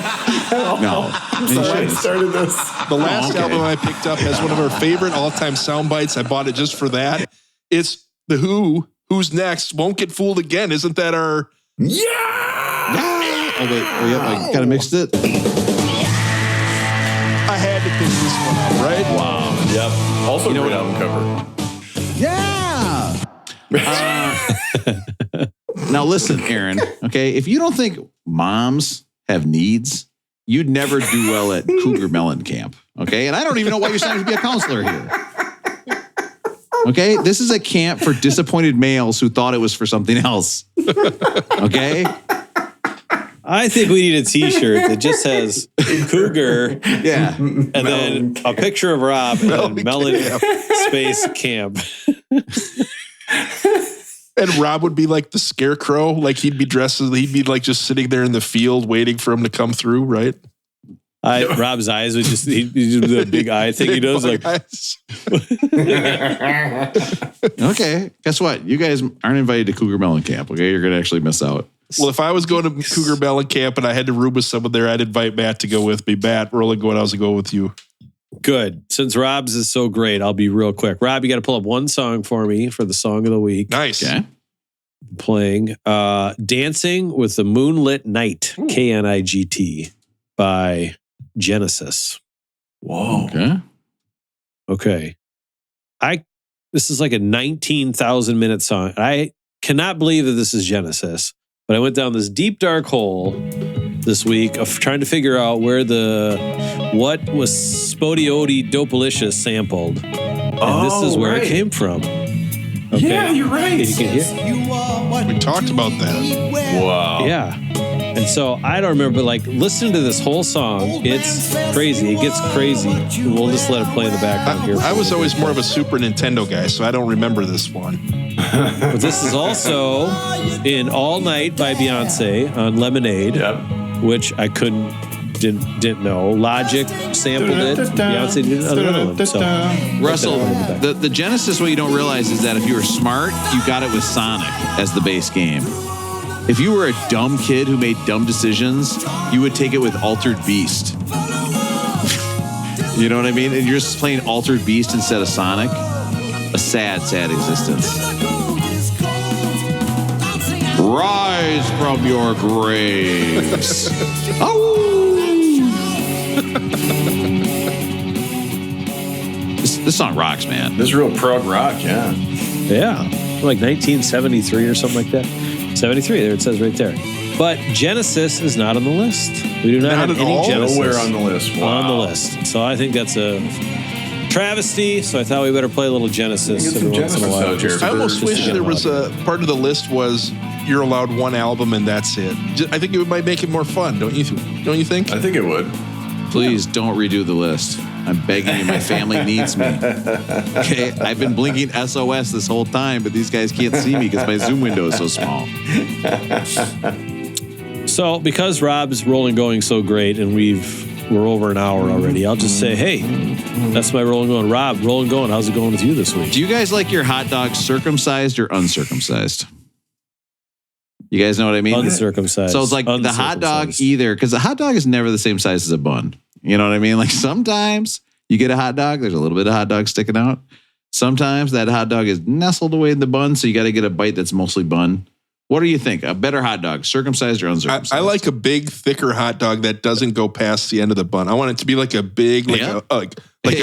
No. I'm sorry I started this. The last album I picked up as one of our favorite all-time sound bites. I bought it just for that. It's The Who. Who's Next? Won't Get Fooled Again. Isn't that our... Yeah! Oh, wait. Oh, yeah. I kind of mixed it. I had to pick this one up, right? Wow. Yep. Also, great album cover. Yeah. Now listen, Aaron, okay? If you don't think moms have needs, you'd never do well at Cougar Melon Camp, okay? And I don't even know why you're starting to be a counselor here. Okay? This is a camp for disappointed males who thought it was for something else. Okay? I think we need a T-shirt that just says Cougar, and then a picture of Rob and Melon Space Camp. And Rob would be like the scarecrow, like he'd be like just sitting there in the field waiting for him to come through, right? Rob's eyes would just, he'd do the big eye thing he does. Like, okay, guess what? You guys aren't invited to Cougar Melon Camp, okay? You're going to actually miss out. Well, if I was going to Cougar Melon Camp and I had to room with someone there, I'd invite Matt to go with me. Matt, we're only going, I was going to go with you. Good. Since Rob's is so great, I'll be real quick. Rob, you got to pull up one song for me for the song of the week. Nice. Okay. Playing Dancing with the Moonlit Night, KNIGT, by Genesis. Whoa. Okay. This is like a 19,000-minute song. I cannot believe that this is Genesis, but I went down this deep, dark hole this week of trying to figure out what was Spodioti Dopalicious sampled. And this is where it came from. Okay. Yeah, you're right. You can hear. We talked about that. Wow. Yeah. And so I don't remember, but like, listen to this whole song. It's crazy. It gets crazy. We'll just let it play in the background here. I was always more of a Super Nintendo guy, so I don't remember this one. But this is also in All Night by Beyonce on Lemonade, which I didn't know. Logic sampled it. Beyonce did another one. So, Russell, the Genesis, what you don't realize is that if you were smart, you got it with Sonic as the base game. If you were a dumb kid who made dumb decisions, you would take it with Altered Beast. You know what I mean? And you're just playing Altered Beast instead of Sonic. A sad, sad existence. Rise from your graves. This song rocks, man. This is real prog rock, yeah. Yeah. Like 1973 or something like that. 73, there it says right there. But Genesis is not on the list. We do not have any Genesis. Nowhere on the list. Wow. On the list. So I think that's a travesty. So I thought we better play a little Genesis every once in a while. I almost wish there was a part of the list was you're allowed one album and that's it. I think it might make it more fun, don't you think? I think it would. Please don't redo the list. I'm begging you. My family needs me. Okay, I've been blinking SOS this whole time, but these guys can't see me because my Zoom window is so small. So because Rob's rolling going so great, and we're over an hour already, I'll just say, hey, that's my rolling going. Rob, rolling going. How's it going with you this week? Do you guys like your hot dogs circumcised or uncircumcised? You guys know what I mean? Uncircumcised. So it's like the hot dog either, because the hot dog is never the same size as a bun. You know what I mean? Like sometimes you get a hot dog, there's a little bit of hot dog sticking out. Sometimes that hot dog is nestled away in the bun, so you got to get a bite that's mostly bun. What do you think? A better hot dog, circumcised or uncircumcised? I like a big, thicker hot dog that doesn't go past the end of the bun. I want it to be like a big, like a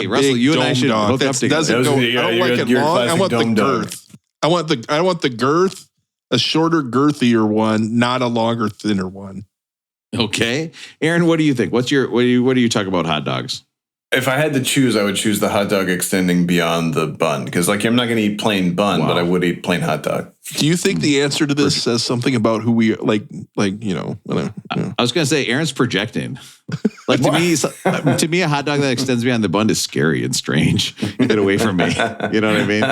Russell, big you and I dome should dog hook up that together. doesn't go. I don't like it long. I want the girth. I want the girth, a shorter, girthier one, not a longer, thinner one. Okay, Aaron, what do you think? What do you talk about hot dogs? If I had to choose, I would choose the hot dog extending beyond the bun because, like, I'm not going to eat plain bun, but I would eat plain hot dog. Do you think the answer to this says something about who we like? I was going to say Aaron's projecting. Like to me, a hot dog that extends beyond the bun is scary and strange. Get away from me. You know what I mean?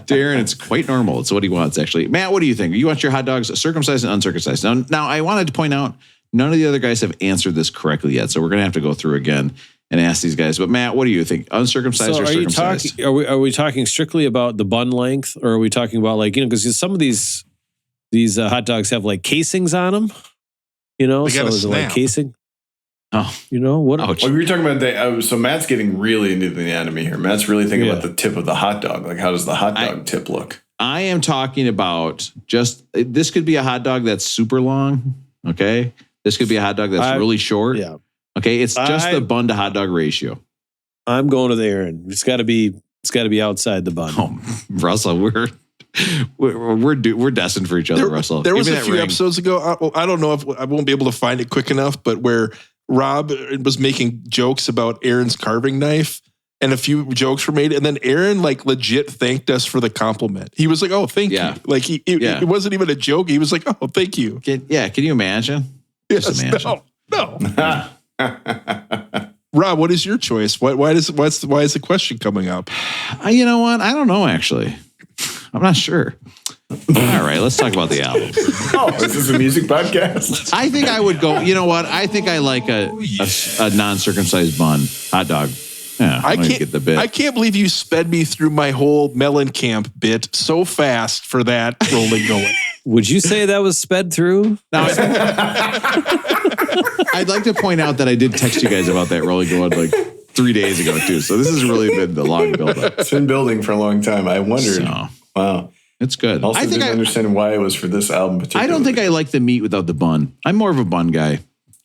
To Aaron, it's quite normal. It's what he wants, actually. Matt, what do you think? You want your hot dogs circumcised and uncircumcised? Now, I wanted to point out none of the other guys have answered this correctly yet, so we're going to have to go through again and ask these guys. But Matt, what do you think? Uncircumcised or circumcised? Are we talking strictly about the bun length, or are we talking about because some of these hot dogs have like casings on them? So is it like casing? Oh, what? Ouch. Oh, we were talking about so Matt's getting really into the anatomy here. Matt's really thinking about the tip of the hot dog. Like, how does the hot dog tip look? I am talking about this could be a hot dog that's super long. Okay. This could be a hot dog that's really short. Yeah. Okay. It's just the bun to hot dog ratio. I'm going with Aaron. It's got to be outside the bun. Oh, Russell, we're destined for each other, Russell. There was a few episodes ago. I don't know if I won't be able to find it quick enough, but where Rob was making jokes about Aaron's carving knife, and a few jokes were made, and then Aaron like legit thanked us for the compliment. He was like, "Oh, thank you." Like it wasn't even a joke. He was like, "Oh, thank you." Can you imagine? Yes, just imagine. No. Rob, what is your choice? Why is the question coming up? You know what? I don't know. Actually, I'm not sure. All right, let's talk about the album. Oh, is this a music podcast? I think I would go. You know what? I think I like a non-circumcised bun hot dog. Yeah, I can't get the bit. I can't believe you sped me through my whole Mellencamp bit so fast for that rolling going. Would you say that was sped through? No, I'd like to point out that I did text you guys about that rolling going like 3 days ago too. So this has really been the long build-up. It's been building for a long time. I wondered. Wow. It's good. Also, I didn't understand why it was for this album particularly. I don't think I like the meat without the bun. I'm more of a bun guy.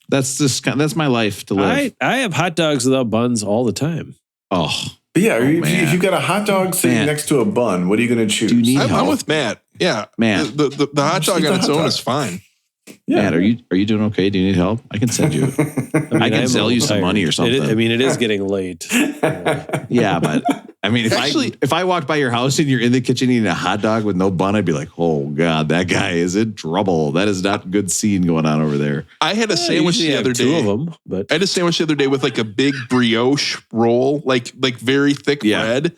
That's my life to live. I have hot dogs without buns all the time. Oh. But yeah, if you've got a hot dog sitting next to a bun, what are you going to choose? Do you need I'm with Matt. Yeah. Matt. The hot dog on its own is fine. Yeah. Matt, are you doing okay? Do you need help? I can send you. I can sell you some money or something. It is getting late. Yeah, but I mean, if I walked by your house and you're in the kitchen eating a hot dog with no bun, I'd be like, oh God, that guy is in trouble. That is not a good scene going on over there. I had a sandwich the other day. 2 of them, but I had a sandwich the other day with like a big brioche roll, like very thick bread.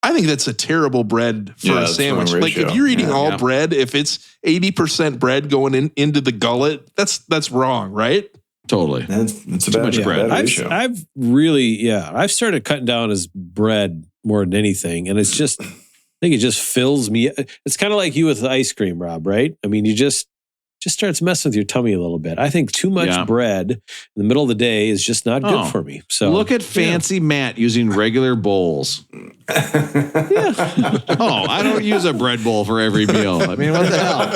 I think that's a terrible bread for a sandwich. Like if you're eating all bread, if it's 80% bread going into the gullet, that's wrong, right? Totally. That's too much bread. I've started cutting down as bread more than anything. And it's just, I think it just fills me. It's kind of like you with the ice cream, Rob, right? I mean, you just starts messing with your tummy a little bit. I think too much bread in the middle of the day is just not good for me. So look at fancy Matt using regular bowls. I don't use a bread bowl for every meal. I mean, what the hell?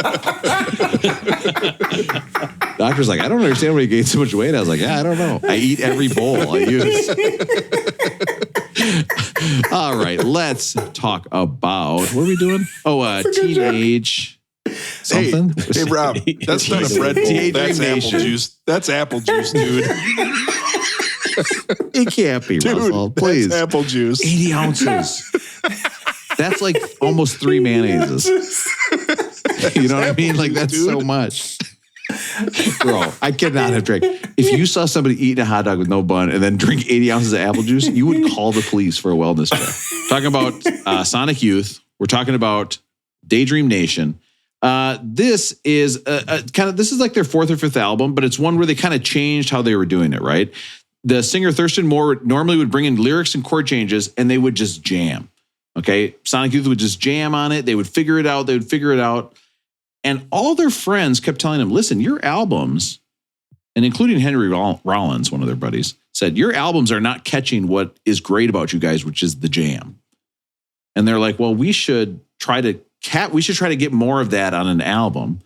Doctor's like, I don't understand why you gained so much weight. I was like, I don't know. I eat every bowl I use. All right, let's talk about what are we doing? Oh, teenage. Something? Hey, Rob, that's not a bread bowl. That's apple juice. That's apple juice, dude. It can't be, Russell. Please. That's apple juice. 80 ounces. That's like almost 3 mayonnaises. You know what I mean? Like, that's so much. Bro, I cannot have drank. If you saw somebody eating a hot dog with no bun and then drink 80 ounces of apple juice, you would call the police for a wellness check. Talking about Sonic Youth. We're talking about Daydream Nation. This is this is like their 4th or 5th album, but it's one where they kind of changed how they were doing it, right? The singer Thurston Moore normally would bring in lyrics and chord changes and they would just jam. Okay. Sonic Youth would just jam on it. They would figure it out. And all their friends kept telling them, listen, your albums, and including Henry Rollins, one of their buddies, said, your albums are not catching what is great about you guys, which is the jam. And they're like, well, we should try to get more of that on an album,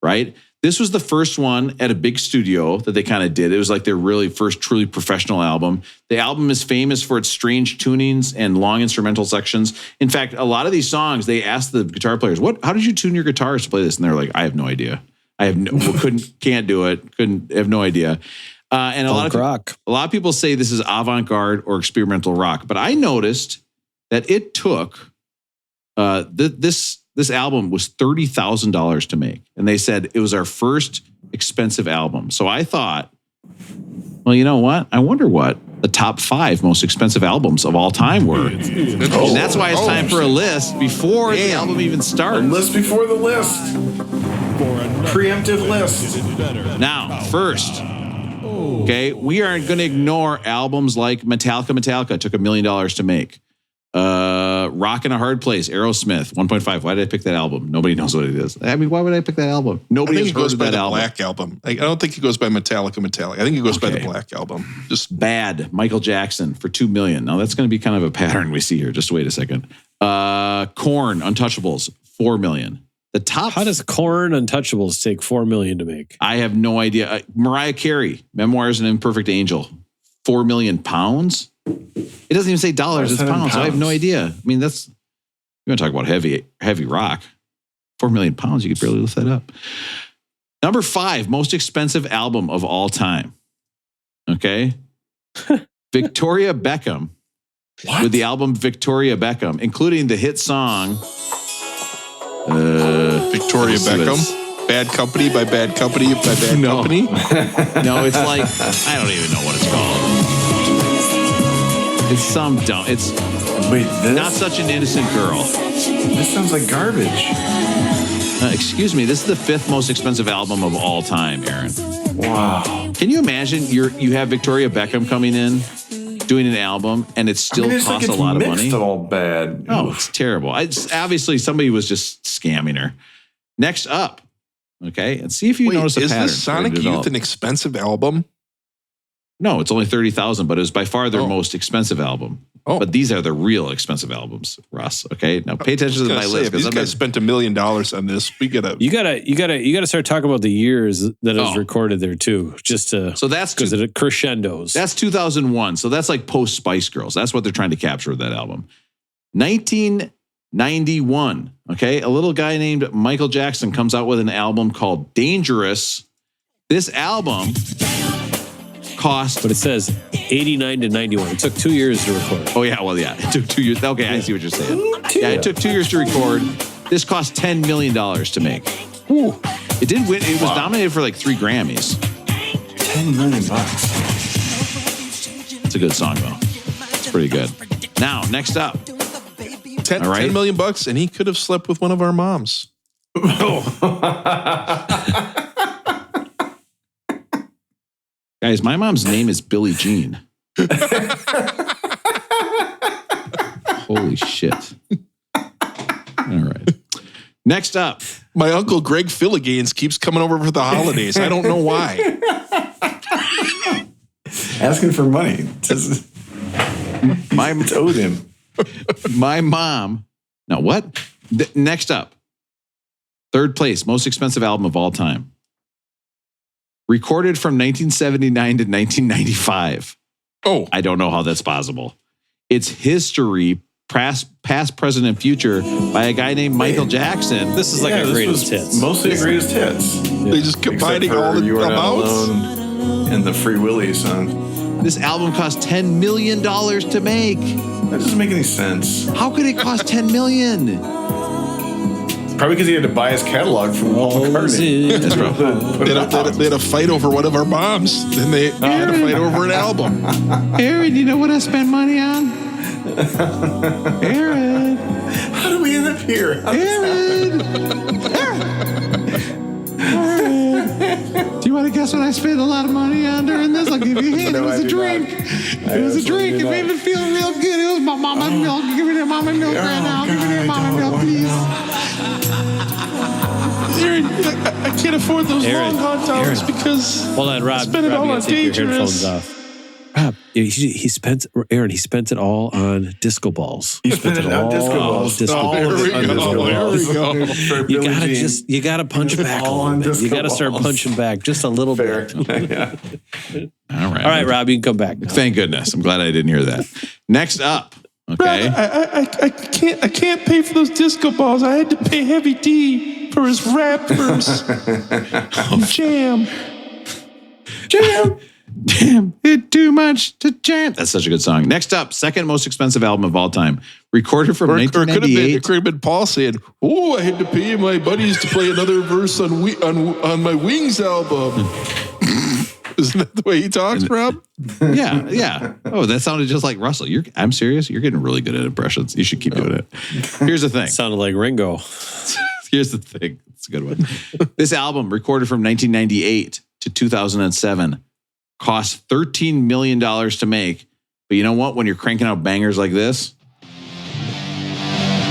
right? This was the first one at a big studio that they kind of did. It was like their really first truly professional album. The album is famous for its strange tunings and long instrumental sections. In fact, a lot of these songs, they asked the guitar players, how did you tune your guitars to play this? And they're like, I have no idea. Can't do it. Have no idea. And a lot of people say this is avant-garde or experimental rock, but I noticed that it took this album was $30,000 to make, and they said it was our first expensive album. So I thought, well, you know what? I wonder what the top 5 most expensive albums of all time were. And that's why it's time for a list before the album even starts. A list before the list. Preemptive list. Now, first, okay, we aren't going to ignore albums like Metallica. Metallica took $1 million to make. Rock in a Hard Place, Aerosmith, 1.5. Why did I pick that album? Nobody knows what it is. I mean, why would I pick that album? Nobody has heard of that album. Black Album. I don't think it goes by Metallica. I think it goes by the Black Album. Just Bad, Michael Jackson for $2 million. Now that's going to be kind of a pattern we see here. Just wait a second. Korn, Untouchables, $4 million. The top. How does Korn Untouchables take $4 million to make? I have no idea. Mariah Carey, Memoirs of an Imperfect Angel, £4 million. It doesn't even say dollars, it's pounds. So I have no idea. I mean, that's, you want to talk about heavy rock. 4 million pounds, you could barely lift that up. Number 5, most expensive album of all time. Okay. Victoria Beckham. What? With the album Victoria Beckham, including the hit song Victoria Beckham. Bad Company by Bad Company by Bad Company. No, it's like, I don't even know what it's called. It's some dumb. It's Not Such an Innocent Girl. This sounds like garbage. Excuse me. This is the 5th most expensive album of all time, Aaron. Wow. Can you imagine you have Victoria Beckham coming in, doing an album, and it still costs a lot of money? It's all bad. Oh, it's terrible. Obviously, somebody was just scamming her. Next up, okay, and see if you notice a pattern. Is this Sonic Youth an expensive album? No, it's only $30,000, but it was by far their most expensive album. Oh. But these are the real expensive albums, Russ. Okay, now pay attention to my list. If these guys spent $1 million on this, we gotta. You gotta start talking about the years that it was recorded there too, just to. So that's because it crescendos. That's 2001. So that's like post Spice Girls. That's what they're trying to capture with that album. 1991. Okay, a little guy named Michael Jackson comes out with an album called Dangerous. This album cost, but it says 89 to 91. It took 2 years to record. Oh yeah, well yeah, it took 2 years. Okay, I see what you're saying. Yeah, it took 2 years to record. This cost $10 million to make. Ooh. It did win. It was nominated for like 3 Grammys. $10 million. It's a good song though. It's pretty good. Now, next up. $10 million, and he could have slept with one of our moms. Guys, my mom's name is Billie Jean. Holy shit. All right. Next up. My uncle Greg Filliganes keeps coming over for the holidays. I don't know why. Asking for money. My owed him. My mom. No, what? Next up. 3rd place, most expensive album of all time. Recorded from 1979 to 1995. Oh. I don't know how that's possible. It's History, past, present, and future by a guy named Michael Jackson. This is like a greatest hits. Mostly a greatest hits. Yeah. They just combining all the You Are Not amounts. Alone and the Free Willy song. This album cost $10 million to make. That doesn't make any sense. How could it cost $10 million? Probably because he had to buy his catalog from Paul McCartney. That's right. They had a fight over one of our moms. Then they had a fight over an album. Aaron, you know what I spend money on? Aaron. How do we end up here? Aaron. Do you want to guess what I spent a lot of money on during this? I'll give you a hint. No, it was a drink. It was a drink. It made me feel real good. It was my mama milk. Give me that mama milk right now. Give me that mama milk, please. Aaron, I can't afford those long hot dogs because hold on, Rob. I spent it all on Dangerous. Rob, he spent it all on disco balls. He spent it on disco balls. There we go. You gotta punch back a little bit. You gotta start punching back just a little bit. Yeah. All right, Rob, you can come back now. Thank goodness. I'm glad I didn't hear that. Next up. Okay. I can't pay for those disco balls. I had to pay Heavy D for his rappers. Jam. Damn, it too much to chant. That's such a good song. Next up, second most expensive album of all time. Recorded from Or it could have 1998. been Paul saying, "Oh, I had to pay my buddies to play another verse on my Wings album." Isn't that the way he talks, Rob? Yeah. Oh, that sounded just like Russell. I'm serious. You're getting really good at impressions. You should keep doing it. Here's the thing. Sounded like Ringo. Here's the thing. It's a good one. This album, recorded from 1998 to 2007, cost $13 million to make. But you know what? When you're cranking out bangers like this,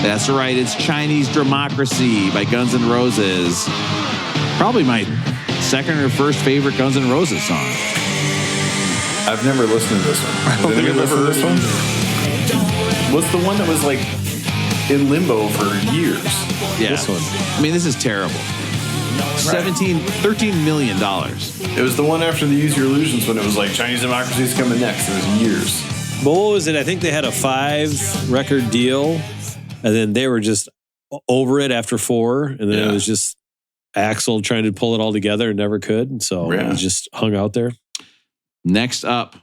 that's right. It's Chinese Democracy by Guns N' Roses. Probably my second or first favorite Guns N' Roses song. I've never listened to this one. I don't think I've ever heard this one. What's the one that was like in limbo for years? Yeah. This one. I mean, this is terrible. $13 million. It was the one after the Use Your Illusions when it was like Chinese Democracy's coming next. It was years. But what was it? I think they had a 5-record deal, and then they were just over it after 4, and then it was just Axl trying to pull it all together and never could. So it just hung out there. Next up,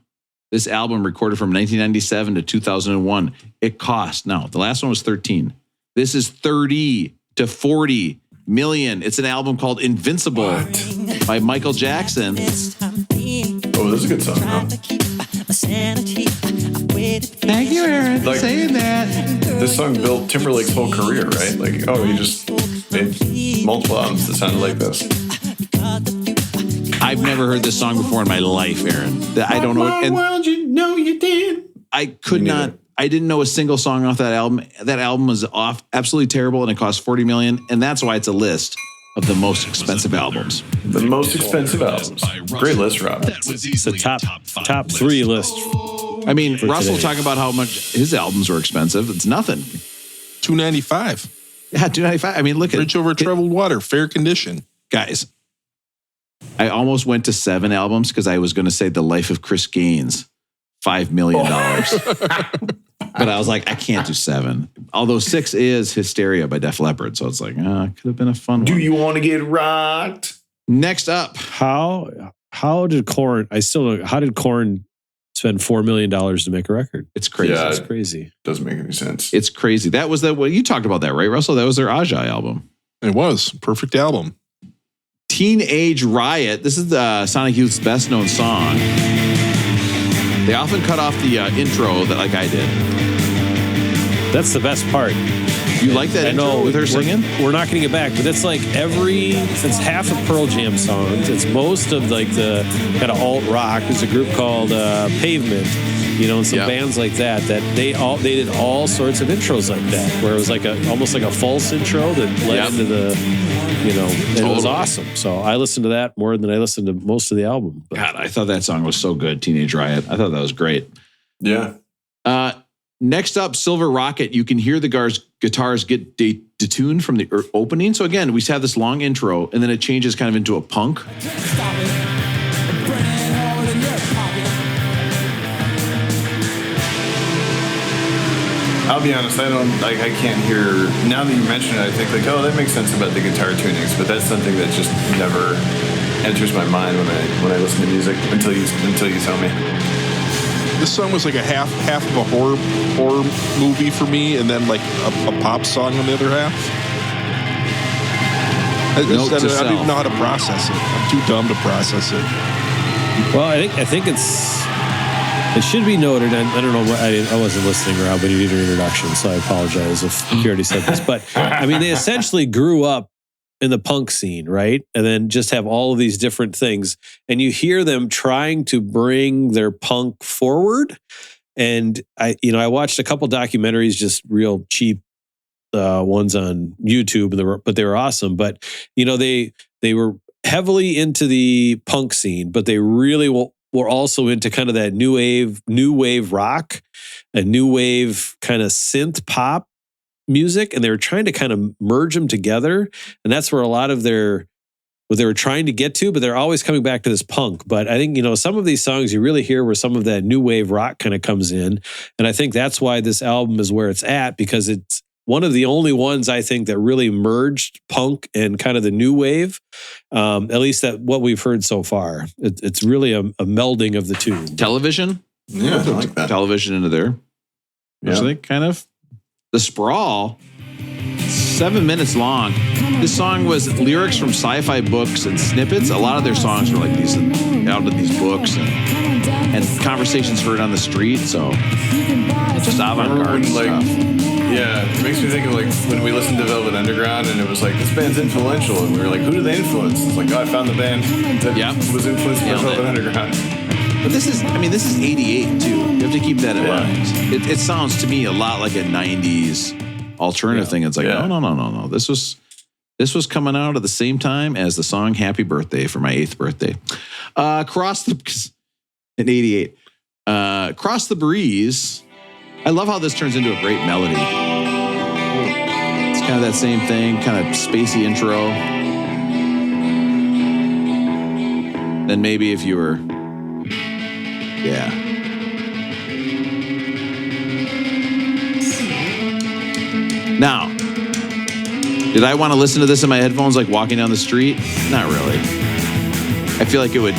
this album recorded from 1997 to 2001. It cost, now the last one was 13. This is 30 to 40 million. It's an album called Invincible by Michael Jackson. Oh, this is a good song, huh? Thank you, Aaron, for Like- saying that. This song built Timberlake's whole career, right? Like, he just made multiple albums that sounded like this. I've never heard this song before in my life, Aaron. I don't know. And world, you know you did. I could not. I didn't know a single song off that album. That album was off absolutely terrible, and it cost $40 million. And that's why it's a list of the most expensive albums. The most expensive albums. Great list, Rob. It's a top 3 list. I mean, Russell today. talking about how much his albums were expensive. It's nothing. $295. Yeah, $295. I mean, look at Bridge over troubled water, fair condition. guys. I almost went to 7 albums because I was going to say The Life of Chris Gaines, $5 million. But I was like, I can't do 7. Although 6 is Hysteria by Def Leppard. So it's like, it could have been a fun one. Do you want to get rocked? Next up. How did Korn spend $4 million to make a record? It's crazy. Yeah. That's crazy. Doesn't make any sense. It's crazy. That was well, you talked about that, right, Russell? That was their Aja album. It was. Perfect album. Teenage Riot. This is the Sonic Youth's best known song. They often cut off the intro that like I did. That's the best part. You like that intro with her singing? We're not going to get back, but it's like it's half of Pearl Jam songs. It's most of like the kind of alt rock. There's a group called Pavement, and some bands like that they did all sorts of intros like that, where it was like almost like a false intro that led into the, and it was awesome. So I listened to that more than I listened to most of the album. But. God, I thought that song was so good, Teenage Riot. I thought that was great. Yeah. Next up, Silver Rocket. You can hear the guitars get detuned from the opening. So again, we have this long intro, and then it changes kind of into a punk. I'll be honest, I can't hear, now that you mention it, I think like, that makes sense about the guitar tunings, but that's something that just never enters my mind when I listen to music until you tell me. This song was like a half of a horror movie for me, and then like a pop song on the other half. I don't even know how to process it. I'm too dumb to process it. Well, I think it should be noted, and I don't know, I wasn't listening, Rob, but you did your introduction, so I apologize if you already said this. But I mean, they essentially grew up in the punk scene, right? And then just have all of these different things. And you hear them trying to bring their punk forward. And I watched a couple documentaries, just real cheap ones on YouTube, but they were awesome. But, they were heavily into the punk scene, but they really were also into kind of that new wave rock, a new wave kind of synth pop music, and they were trying to kind of merge them together, and that's where a lot of what they were trying to get to, but they're always coming back to this punk. But I think, some of these songs you really hear where some of that new wave rock kind of comes in, and I think that's why this album is where it's at, because it's one of the only ones I think that really merged punk and kind of the new wave. At least that what we've heard so far. It's really a melding of the two. Television? Yeah, I like that. Television into there. Actually, kind of. The Sprawl, 7 minutes long. This song was lyrics from sci-fi books and snippets. A lot of their songs were like these out of these books and conversations heard on the street. So just avant-garde stuff. Yeah, it makes me think of like when we listened to Velvet Underground and it was like, this band's influential. And we were like, who do they influence? It's like, oh, I found the band that was influenced by Velvet Underground. But this is 88 too. You have to keep that in mind. It sounds to me a lot like a 90s alternative thing. It's like, no. This was coming out at the same time as the song Happy Birthday for my 8th birthday. In 88. Cross the Breeze. I love how this turns into a great melody. It's kind of that same thing, kind of spacey intro. Then maybe if you were... Yeah. Now, did I want to listen to this in my headphones like walking down the street? Not really. I feel like it would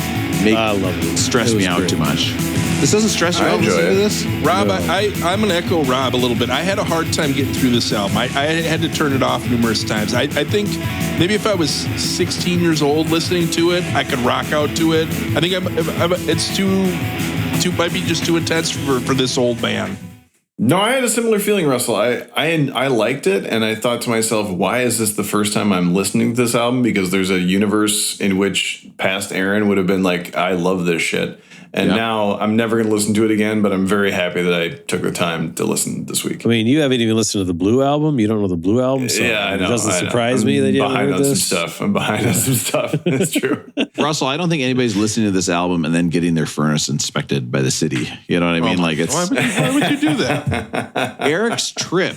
stress me out too much. This doesn't stress you out listening to this? Rob, no. I'm going to echo Rob a little bit. I had a hard time getting through this album. I had to turn it off numerous times. I think maybe if I was 16 years old listening to it, I could rock out to it. I think it's might be just too intense for this old band. No, I had a similar feeling, Russell. I liked it, and I thought to myself, why is this the first time I'm listening to this album? Because there's a universe in which past Aaron would have been like, I love this shit. And now I'm never going to listen to it again, but I'm very happy that I took the time to listen this week. I mean, you haven't even listened to the Blue album. You don't know the Blue album. So yeah, I know. It doesn't surprise me that you haven't heard this. I'm behind on some stuff. It's true. Russell, I don't think anybody's listening to this album and then getting their furnace inspected by the city. You know what I mean? Like it's. Why would you do that? Eric's Trip.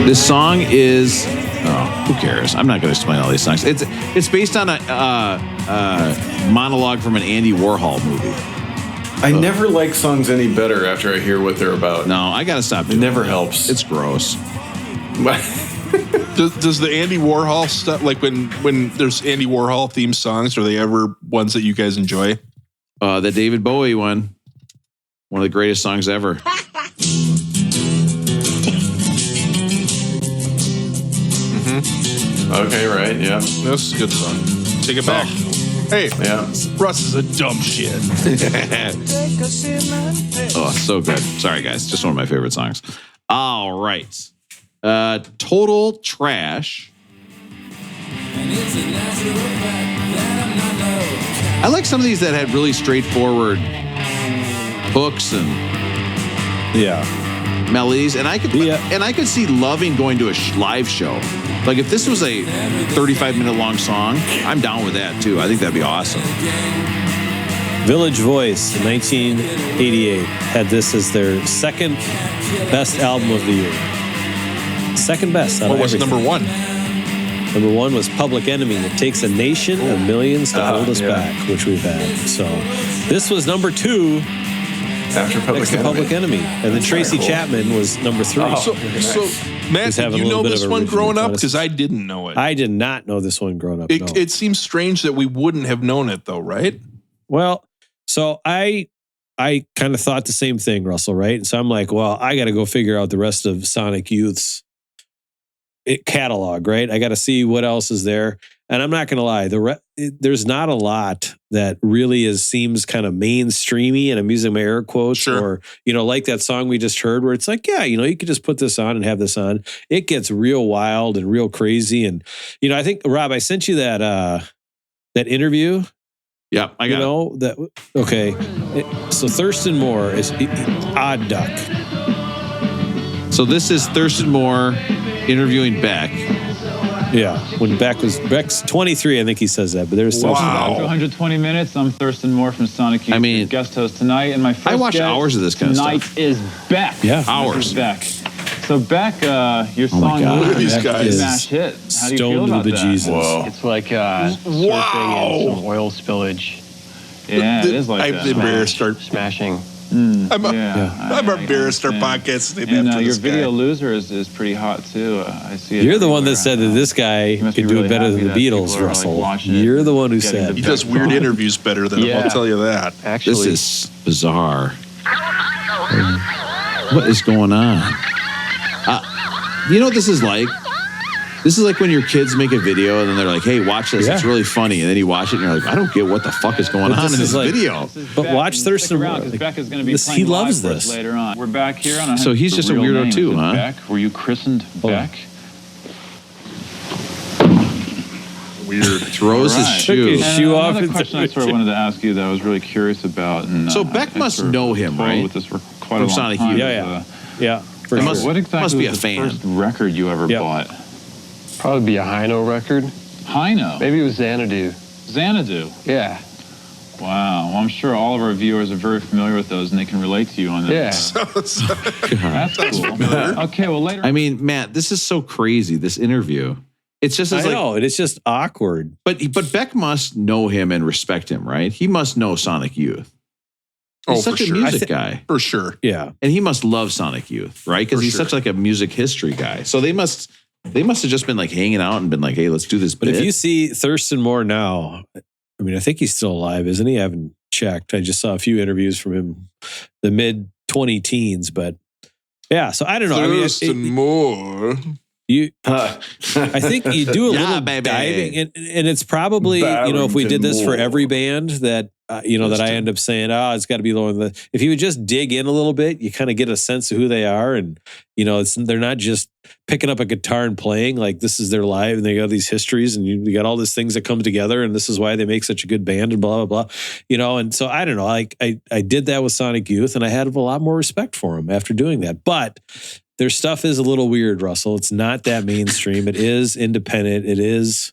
This song is. Oh, who cares? I'm not going to explain all these songs. It's based on a monologue from an Andy Warhol movie. I never like songs any better after I hear what they're about. No, I got to stop doing it. Never that. helps. It's gross. Does the Andy Warhol stuff, like when there's Andy Warhol themed songs, are they ever ones that you guys enjoy? The David Bowie one. One of the greatest songs ever. Okay, right, yeah. That's a good song. Take it back. Hey, Russ is a dumb shit. Oh, so good. Sorry, guys. Just one of my favorite songs. All right. Total Trash. I like some of these that had really straightforward hooks and melodies, and I could see loving going to a live show. Like if this was a 35-minute long song, I'm down with that too. I think that'd be awesome. Village Voice in 1988 had this as their second best album of the year. Second best. What was number one? Number one was Public Enemy. It takes a nation of millions to hold us back, which we've had. So this was number two. After Public Enemy. And then Tracy Chapman was number three. So Matt, did you know this one growing up? Because I didn't know it. I did not know this one growing up. It seems strange that we wouldn't have known it though, right? Well, so I kind of thought the same thing, Russell, right? And so I'm like, well, I got to go figure out the rest of Sonic Youth's catalog, right? I got to see what else is there. And I'm not going to lie, there's not a lot that really seems kind of mainstreamy, and I'm using my air quotes, or, like that song we just heard where it's like, you could just put this on and have this on. It gets real wild and real crazy. And, I think, Rob, I sent you that interview. Yeah, I got it. Okay. So Thurston Moore is Odd Duck. So this is Thurston Moore interviewing BecK. Yeah, when BecK's 23, I think he says that, but there's After 120 minutes, I'm Thurston Moore from Sonic Youth, guest host tonight, and my first I watch hours of this kind of stuff. Tonight is BecK. Yeah, hours. BecK. So BecK, your song look at these guys. Smash hit. How do you feel about that? Whoa. It's like surfing in some oil spillage. Yeah, it is like I've embarrassed smashing. I'm embarrassed our podcast. And your video Loser is pretty hot too. I see it. You're the one that said that this guy can do it better than the Beatles, Russell. You're the one who said he does weird interviews better than him. I'll tell you that. This is bizarre. What is going on? You know what this is like? This is like when your kids make a video and then they're like, hey, watch this. It's really funny. And then you watch it and you're like, I don't get what the fuck is going on in this video. But watch Thurston. BecK is going to be he loves this later on. We're back here on So he's just a weirdo too, huh? BecK. Were you christened BecK? Weird. Throws his shoe. Off. Another question I sort of wanted to ask you that I was really curious about. And, so BecK must know him, right? With this for quite From a long Sonic time. Youth. Yeah. For sure. sure. What exactly must be was a the fan. first record you ever bought? Probably be a Hino record. Hino? Maybe it was Xanadu. Xanadu? Yeah. Wow. Well, I'm sure all of our viewers are very familiar with those and they can relate to you on that. Yeah. That's cool. Okay, well, later. I mean, Matt, this is so crazy, this interview. It's just I know, it's just awkward. But BecK must know him and respect him, right? He must know Sonic Youth. He's such a music guy. For sure. Yeah. And he must love Sonic Youth, right? Because he's such like a music history guy. So they must have just been like hanging out and been like, hey, let's do this. But if you see Thurston Moore now, I mean, I think he's still alive, isn't he? I haven't checked. I just saw a few interviews from him, the mid 20 teens. But yeah, so I don't know. Thurston Moore. I think you do a little diving, and it's probably, if we did this for every band that, that I end up saying, it's got to be lower than if you would just dig in a little bit, you kind of get a sense of who they are. And, they're not just picking up a guitar and playing, like this is their life and they got these histories and you got all these things that come together and this is why they make such a good band and blah, blah, blah, and so I don't know, I did that with Sonic Youth and I had a lot more respect for them after doing that. But their stuff is a little weird, Russell. It's not that mainstream. It is independent. It is,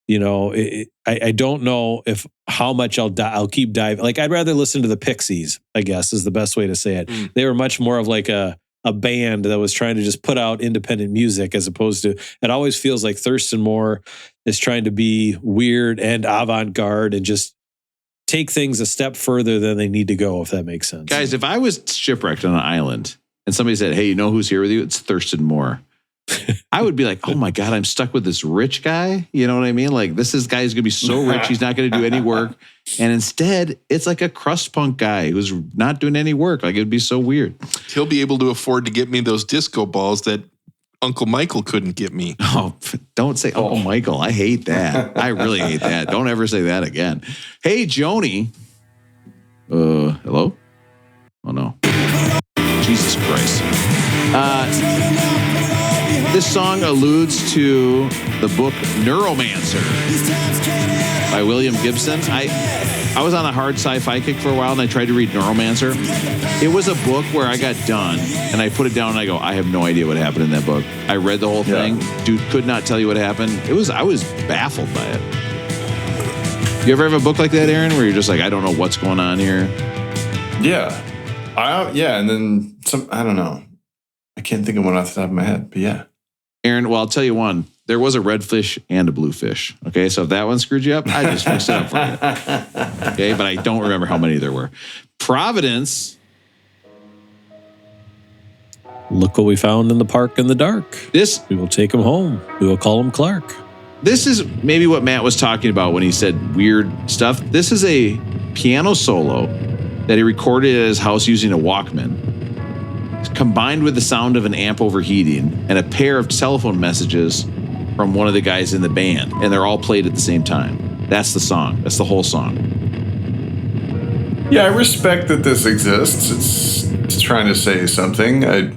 I don't know how much I'll keep diving. Like I'd rather listen to the Pixies, I guess is the best way to say it. They were much more of like a band that was trying to just put out independent music as opposed to, it always feels like Thurston Moore is trying to be weird and avant-garde and just take things a step further than they need to go, if that makes sense. Guys, if I was shipwrecked on an island and somebody said, hey, you know who's here with you? It's Thurston Moore. I would be like, oh my God, I'm stuck with this rich guy. You know what I mean? Like this guy's going to be so rich. He's not going to do any work. And instead it's like a crust punk guy who's not doing any work. Like it'd be so weird. He'll be able to afford to get me those disco balls that Uncle Michael couldn't get me. Oh, don't say Uncle Michael. I hate that. I really hate that. Don't ever say that again. Hey, Joni. Hello? Oh no. Jesus Christ. This song alludes to the book Neuromancer by William Gibson. I was on a hard sci-fi kick for a while and I tried to read Neuromancer. It was a book where I got done and I put it down and I go, I have no idea what happened in that book. I read the whole thing. Dude could not tell you what happened. I was baffled by it. You ever have a book like that, Aaron, where you're just like, I don't know what's going on here? Yeah. And then some, I don't know. I can't think of one off the top of my head, but yeah. Aaron, well, I'll tell you one. There was a red fish and a blue fish. Okay, so if that one screwed you up, I just fixed it up for you. Okay, but I don't remember how many there were. Providence. Look what we found in the park in the dark. We will take him home. We will call him Clark. This is maybe what Matt was talking about when he said weird stuff. This is a piano solo that he recorded at his house using a Walkman, combined with the sound of an amp overheating and a pair of telephone messages from one of the guys in the band. And they're all played at the same time. That's the song. That's the whole song. Yeah, I respect that this exists. It's trying to say something. I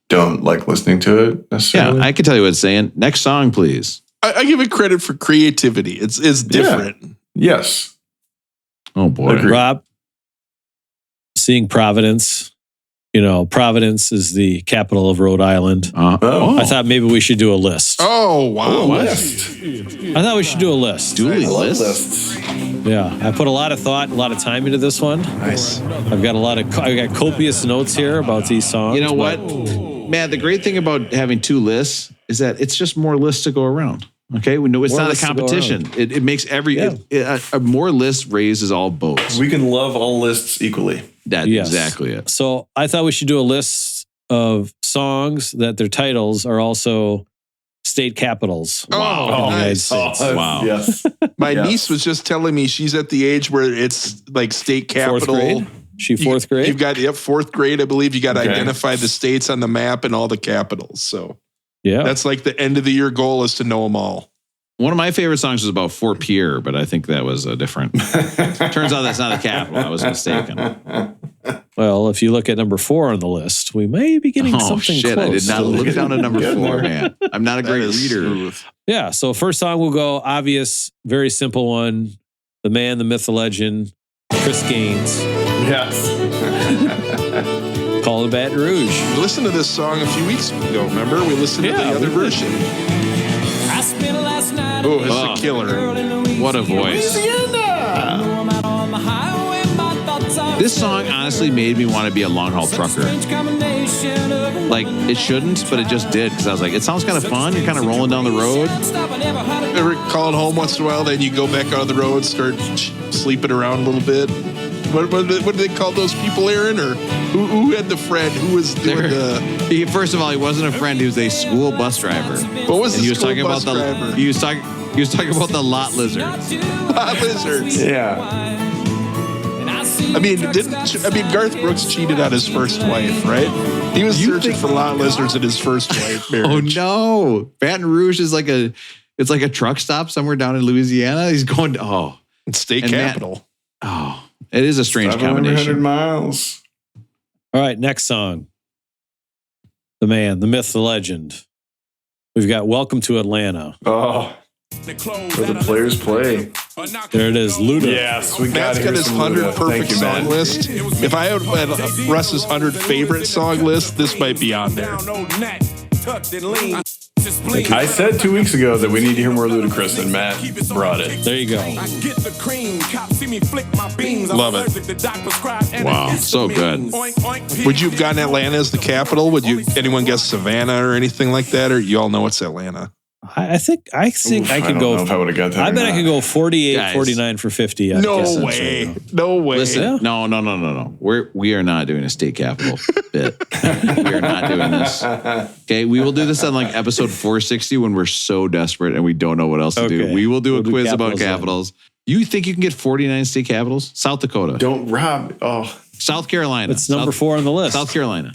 don't like listening to it necessarily. Yeah, I can tell you what it's saying. Next song, please. I give it credit for creativity. It's different. Yeah. Yes. Oh, boy. Agreed. Rob, seeing Providence. Providence is the capital of Rhode Island. I thought maybe we should do a list. Oh, wow. List. I thought we should do a list. Dually lists. Yeah. I put a lot of thought, a lot of time into this one. Nice. I got copious notes here about these songs. You know what? Man, the great thing about having two lists is that it's just more lists to go around. Okay, we know it's not a competition. It makes more lists raises all boats. We can love all lists equally. That's Yes. exactly it. So I thought we should do a list of songs that their titles are also state capitals. Oh, in the United nice. States. Wow. Yes. My Yes. niece was just telling me she's at the age where it's like state Fourth capital. grade? She fourth grade? You've got fourth grade, I believe. You got to Okay. identify the states on the map and all the capitals. So Yeah. that's like the end of the year goal is to know them all. One of my favorite songs was about Fort Pierre, but I think that was a different. Turns out that's not the capital. I was mistaken. Well, if you look at number 4 on the list, we may be getting Oh something shit! close. I did not look down at number 4, man. I'm not a great reader. Smooth. Yeah. So first song will go obvious, very simple one. The man, the myth, the legend, Chris Gaines. Yes. Call it Baton Rouge. We listened to this song a few weeks ago. Remember? We listened to Yeah, the other we did. version. Oh, it's a killer. What a voice! This song honestly made me want to be a long haul trucker. Like it shouldn't, but it just did because I was like, it sounds kind of fun. You're kind of rolling down the road. Ever calling home once in a while, then you go back out on the road, start sleeping around a little bit. What do they call those people, Aaron? Or who had the friend who was doing the? First of all, he wasn't a friend. He was a school bus driver. What was And the he was school talking bus about driver? the. He was talking about the lot lizards. Lizards. Yeah. I mean, Garth Brooks cheated on his first wife, right? He was searching for lot lizards in his first wife marriage. Oh no, Baton Rouge is like it's like a truck stop somewhere down in Louisiana. He's going to It's state And capital. it is a strange 700 combination. miles. All right, next song. The man, the myth, the legend. We've got Welcome to Atlanta. Oh. Where the players play. There it is, Luda. Yes, we got Matt's got his 100 perfect song list. If I had Russ's 100 favorite song list, this might be on there. I said 2 weeks ago that we need to hear more Ludacris, and Matt brought it. There you go. Love it. Wow, so good. Would you have gotten Atlanta as the capital? Would anyone guess Savannah or anything like that? Or you all know it's Atlanta? I think I could don't go. know if I would have got that. I or bet I not. could go 48, Guys. 49 for 50. I'd No guess that's way. right. No way. Listen, no. We are not doing a state capital bit. We are not doing this. Okay, we will do this on like episode 460 when we're so desperate and we don't know what else to do. Okay. We will do We'll a do quiz about capitals then. capitals. You think you can get 49 state capitals? South Dakota, Don't rob. Oh, South Carolina. It's number South, 4 on the list. South Carolina.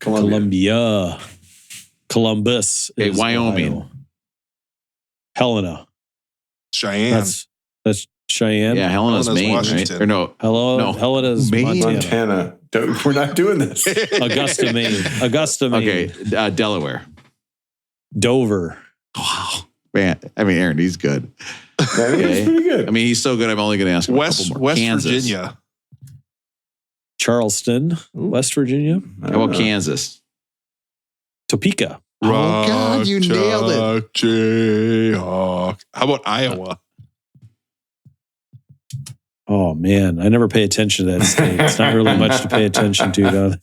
Columbia. Columbus. Okay, is Wyoming. Ohio. Helena. Cheyenne. That's Cheyenne. Yeah, Helena's Maine, Washington. right? Or no, No. Helena's Maine? Montana. Montana. We're not doing this. Augusta, Maine. Augusta, Maine. okay, Delaware. Dover. Wow, man. I mean, Aaron, he's good. That is pretty good. I mean, he's so good. I'm only going to ask him a couple more. West Kansas. Virginia. Charleston, West Virginia. How about Kansas? Topeka. Oh, God, you nailed it. Jayhawk. How about Iowa? Oh, man. I never pay attention to that state. It's not really much to pay attention to, though.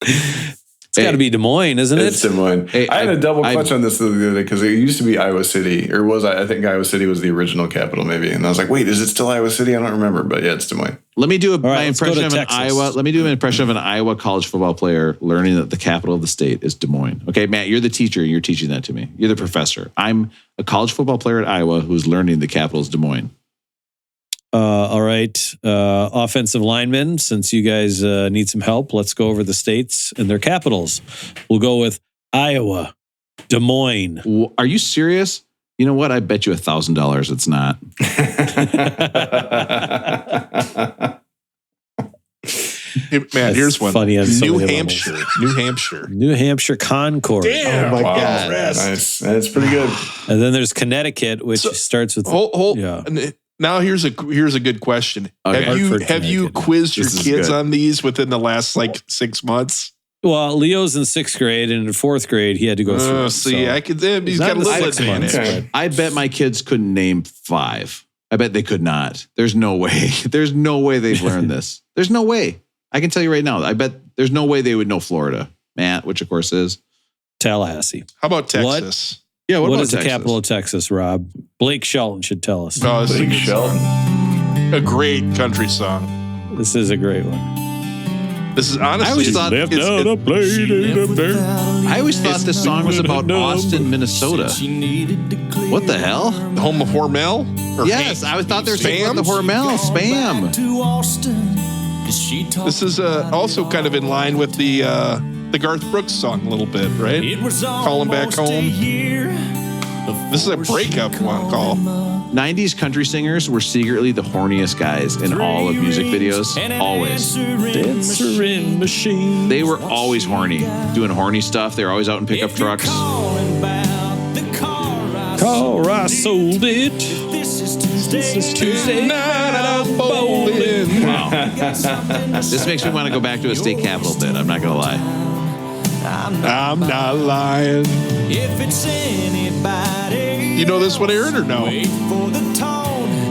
It's got to be Des Moines, isn't It's it? Des Moines. Hey, I had a double I- clutch on this the other day because it used to be Iowa City, or was I think Iowa City was the original capital, maybe. And I was like, wait, is it still Iowa City? I don't remember, but yeah, it's Des Moines. Let me do right, my let's go impression to of an Texas. Iowa. Let me do an impression of an Iowa college football player learning that the capital of the state is Des Moines. Okay, Matt, you're the teacher. You're teaching that to me. You're the professor. I'm a college football player at Iowa who's learning the capital is Des Moines. All right. Offensive linemen, since you guys need some help, let's go over the states and their capitals. We'll go with Iowa, Des Moines. Are you serious? You know what? I bet you $1,000 it's not. Matt, here's one. funny on so New many Hampshire. levels. New Hampshire. New Hampshire Concord. Damn. Oh my Wow. God. Nice. That's pretty good. And then there's Connecticut, which So- starts with Hold. Yeah. Now here's a good question. Okay. Have you Connecticut. quizzed your This is kids good. on these within the last like 6 months? Well, Leo's in 6th grade, and in 4th grade, he had to go through. Oh, it, see, so- I could. He's He's got not a in the little 6 months, advantage. Okay. I bet my kids couldn't name 5. I bet they could not. There's no way. There's no way they've learned this. There's no way. I can tell you right now. I bet there's no way they would know Florida, Matt, which of course is Tallahassee. How about What? Texas? Yeah. What about is the Texas? capital of Texas, Rob? Blake Shelton should tell us. Oh, it's Big Shelton. a great country song. This is a great one. This is honestly. I always thought this song was about Austin, Minnesota. What the hell? The home of Hormel? Yes, I thought they were saying about the Hormel spam. This is also kind of in line with the Garth Brooks song a little bit, right? Calling Back Home. This is a breakup call. 90s country singers were secretly the horniest guys in all of music videos. Always. Answering machine. They were always horny, doing horny stuff. They were always out in pickup trucks. Car, I sold it. This is Tuesday night, I'm bowling. Wow. This makes me want to go back to a state capitol bit. I'm not going to lie. I'm not lying. If it's anybody. You know this one, Aaron, or no?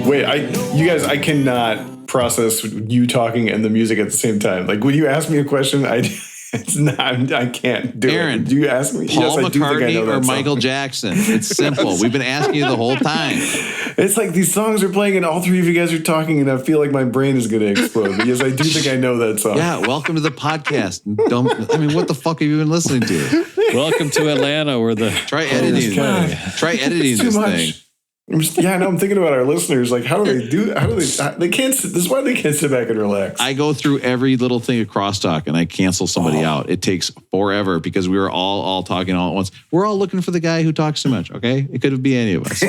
Wait, you guys, I cannot process you talking and the music at the same time. Like when you ask me a question, I can't do Aaron, it. Do you ask me? Paul yes, I do think I McCartney know that or song. Michael Jackson? It's simple. We've been asking you the whole time. It's like these songs are playing and all three of you guys are talking and I feel like my brain is going to explode because I do think I know that song. Yeah, welcome to the podcast. What the fuck have you been listening to? Welcome to Atlanta, where the Try editing this thing. I'm thinking about our listeners. Like, how do they do? They can't. This is why they can't sit back and relax. I go through every little thing of crosstalk and I cancel somebody out. It takes forever because we were all talking all at once. We're all looking for the guy who talks too much. Okay, it could be any of us.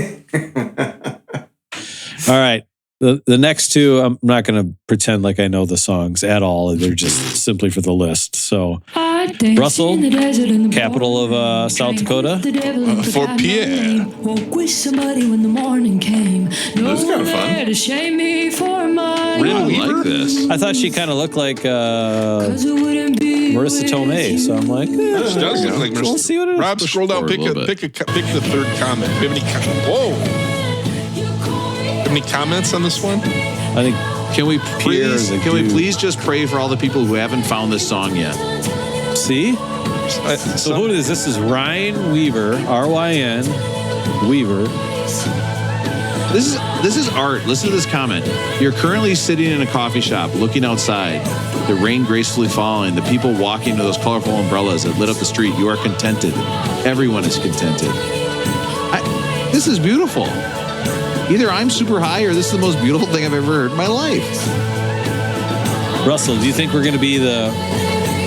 All right. The next two, I'm not going to pretend like I know the songs at all. They're just simply for the list. So, Russell, capital of South Dakota. Fort Pierre. This is kind of fun. Really like this. I thought she kind of looked like Marissa Tomei. So I'm like, She does look like Marissa. Let's see what it is. Rob, scroll down. Pick the third comment. Do you have any comments on this one? I think. Can we please just pray for all the people who haven't found this song yet? See? So who is this? This is Ryan Weaver, R-Y-N Weaver. This is art. Listen to this comment. You're currently sitting in a coffee shop looking outside. The rain gracefully falling. The people walking to those colorful umbrellas that lit up the street. You are contented. Everyone is contented. This is beautiful. Either I'm super high or this is the most beautiful thing I've ever heard in my life. Russell, do you think we're going to be the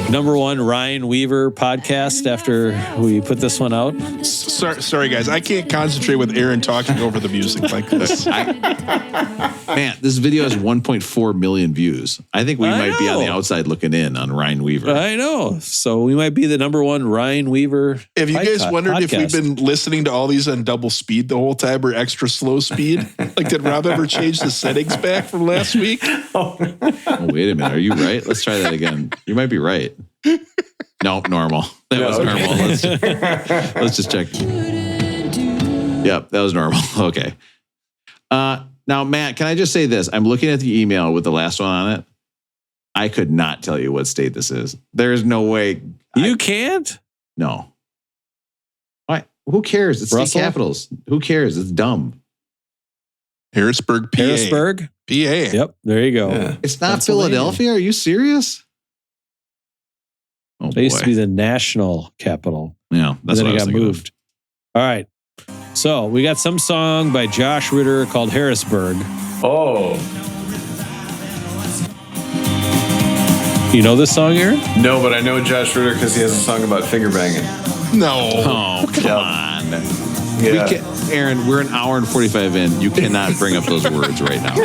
#1 Ryan Weaver podcast after we put this one out? Sorry, guys. I can't concentrate with Aaron talking over the music like this. Man, this video has 1.4 million views. I think we might be on the outside looking in on Ryan Weaver. I know. So we might be the #1 Ryan Weaver. Have you guys wondered if we've been listening to all these on double speed the whole time or extra slow speed? Like, did Rob ever change the settings back from last week? Oh, wait a minute. Are you right? Let's try that again. You might be right. No, normal. That was normal. Let's just check. Yep, that was normal. Okay. Now, Matt, can I just say this? I'm looking at the email with the last one on it. I could not tell you what state this is. There's no way. You can't? No. Why? Who cares? It's state capitals. Who cares? It's dumb. Harrisburg, PA. Harrisburg? PA. Yep, there you go. Yeah. It's not Philadelphia. Are you serious? Oh, They used to be the national capital. Yeah, that's then what I it was got thinking moved. All right. So we got some song by Josh Ritter called Harrisburg. Oh. You know this song, Aaron? No, but I know Josh Ritter because he has a song about finger banging. No. Oh, come on. Yeah. Aaron, we're an hour and 45 in. You cannot bring up those words right now.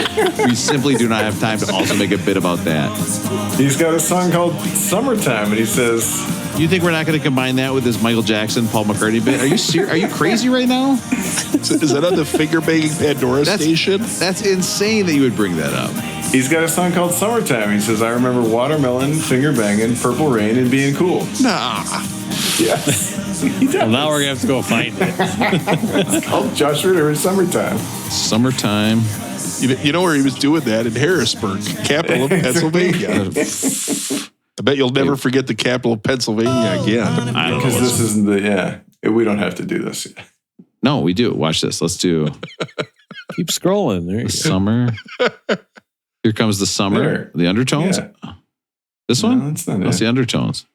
We simply do not have time to also make a bit about that. He's got a song called Summertime, and he says... You think we're not going to combine that with this Michael Jackson, Paul McCartney bit? Are you serious? Are you crazy right now? Is that on the finger banging Pandora station? That's insane that you would bring that up. He's got a song called Summertime. He says, I remember watermelon, finger banging, purple rain, and being cool. Nah. Yeah. Well, now we're going to have to go find it. It's called Josh Ritter in Summertime. Summertime. You know where he was doing that? In Harrisburg, capital of Pennsylvania. I bet you'll never forget the capital of Pennsylvania again. Because this isn't we don't have to do this yet. No, we do. Watch this. Let's do... Keep scrolling. There you go. Summer. Here comes the summer. There. The undertones. Yeah. This one? No, that's not That's it. the undertones.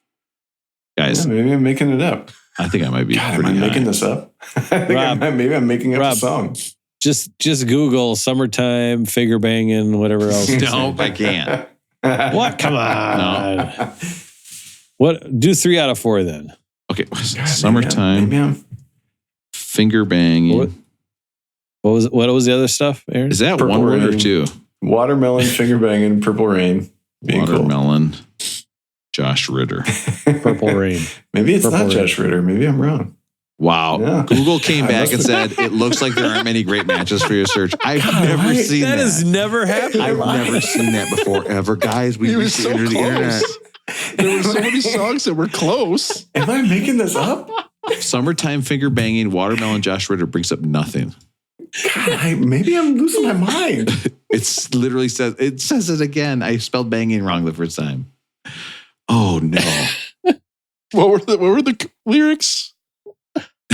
Guys, Yeah, maybe I'm making it up. I think I might be God, am pretty I high. making this up? I think maybe I'm making up a song. Just Google summertime figure banging, whatever else. No, I can't. What? Come on. No. What? Do 3 out of 4 then. Okay. Summertime. Maybe I'm finger banging. What was the other stuff, Aaron? Is that Purple one word or Rain. two? Watermelon, finger banging, Purple Rain. Being Watermelon, Josh Ritter. Purple Rain. Maybe it's Purple not Rain. Josh Ritter. Maybe I'm wrong. Wow. Yeah. Google came I back and must said, it looks like there aren't many great matches for your search. I've never seen that. That has never happened. I've never seen that before, ever. Guys, we He was used to so enter the internet. close. There were so many songs that were close. Am I making this up? Summertime finger banging, watermelon, Josh Ritter brings up nothing. God, maybe I'm losing my mind. It's literally says it again. I spelled banging wrong the first time. Oh no. What were the lyrics?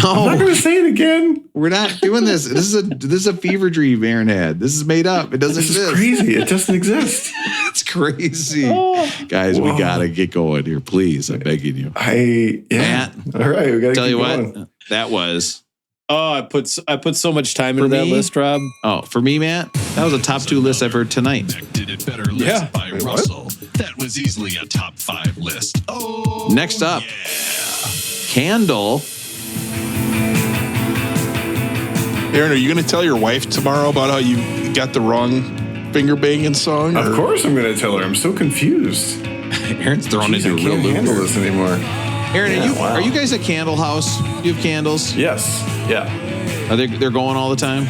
I'm not No, going to say it again. we're not doing this. This is a fever dream Aaron had. This is made up. It doesn't This is exist. crazy. It doesn't exist. It's crazy. Guys, we Whoa. gotta get going here, please. I'm begging you. Yeah. All right, we got to Tell keep you going. what, that was Oh, I put so much time into that me? list, Rob. for me, Matt. That was a top 2 list I've heard tonight. Did it better list by Russell. That was easily a top 5 list. Oh, Next up, Candle. Aaron, are you going to tell your wife tomorrow about how you got the wrong finger banging song? Of course I'm going to tell her. I'm so confused. Aaron's thrown Jeez, into a I real can't handle loop. this anymore. Aaron, Yeah, are you guys at Candle House? Do you have candles? Yes. Yeah. Are they're going all the time?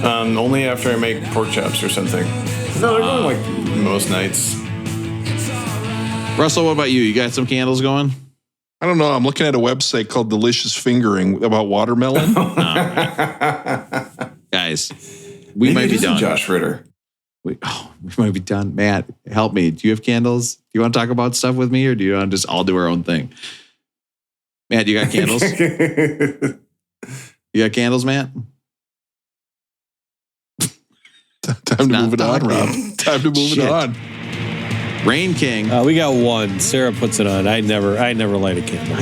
Only after I make pork chops or something. No, they're going like most nights. Russell, what about you? You got some candles going? I don't know. I'm looking at a website called Delicious Fingering about watermelon. Guys, we Maybe might it be isn't done. Josh Ritter. We might be done. Matt, help me. Do you have candles? Do you want to talk about stuff with me, or do you want to just all do our own thing? Matt, you got candles? You got candles, Matt? Time to move it on, Rob. Time to move it on. Rain King. We got one. Sarah puts it on. I never light a candle.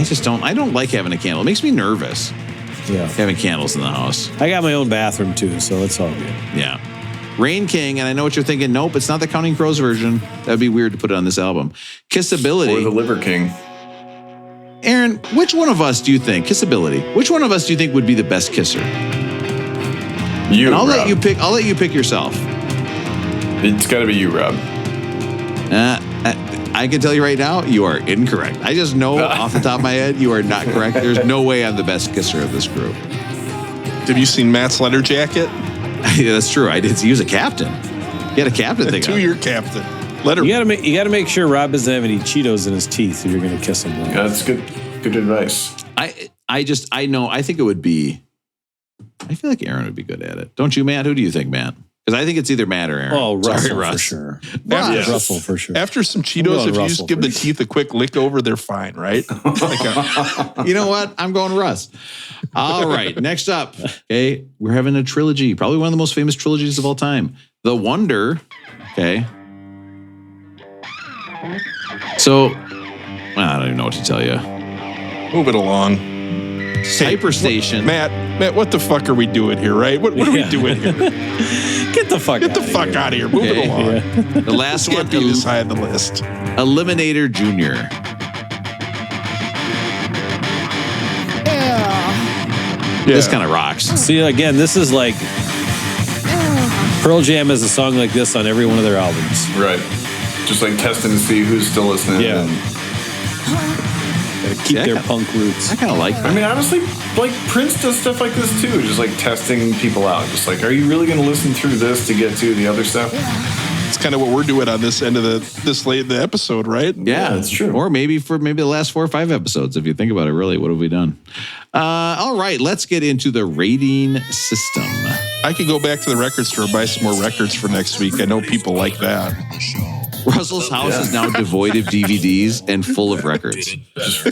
I don't like having a candle. It makes me nervous. Yeah. Having candles in the house. I got my own bathroom too, so it's all good. Yeah. Rain King, and I know what you're thinking. Nope, it's not the Counting Crows version. That'd be weird to put it on this album. Kissability. Or the Liver King. Aaron, which one of us do you think, Kissability, which one of us do you think would be the best kisser? You, And I'll Rob. let you pick yourself. It's got to be you, Rob. I can tell you right now, you are incorrect. I just know off the top of my head, you are not correct. There's no way I'm the best kisser of this group. Have you seen Matt's letter jacket? Yeah, that's true. I did. He was a captain. He had a captain thing on. 2-year captain. Letter. You gotta make sure Rob doesn't have any Cheetos in his teeth if you're gonna kiss him. Yeah, that's good advice. I know. I think it would be. I feel like Aaron would be good at it. Don't you, Matt? Who do you think, Matt? Because I think it's either Matt or Aaron. Oh, Russell Sorry, Russ. for sure. After, Russell for sure. After some I'm Cheetos, going if you Russell just give the first. teeth a quick lick over, they're fine, right? You know what? I'm going Russ. All right. Next up, okay, we're having a trilogy. Probably one of the most famous trilogies of all time. The Wonder. Okay. So, I don't even know what to tell you. Move it along. Hyperstation. Matt, what the fuck are we doing here, right? What are we doing here? Get the fuck out of here. Move it along. Yeah. The last Can't one be this high on the list. Eliminator Jr. This kind of rocks. See, again, this is like Pearl Jam has a song like this on every one of their albums. Right. Just like testing to see who's still listening. Yeah. Gotta keep their punk roots. I kind of like that. I mean, honestly, like Prince does stuff like this too, just like testing people out. Just like, are you really going to listen through this to get to the other stuff? It's kind of what we're doing on this end of this late in the episode, right? Yeah, that's true. Or maybe the last 4 or 5 episodes, if you think about it, really, what have we done? All right, let's get into the rating system. I could go back to the record store and buy some more records for next week. I know people like that. Russell's house is now devoid of DVDs and full of records.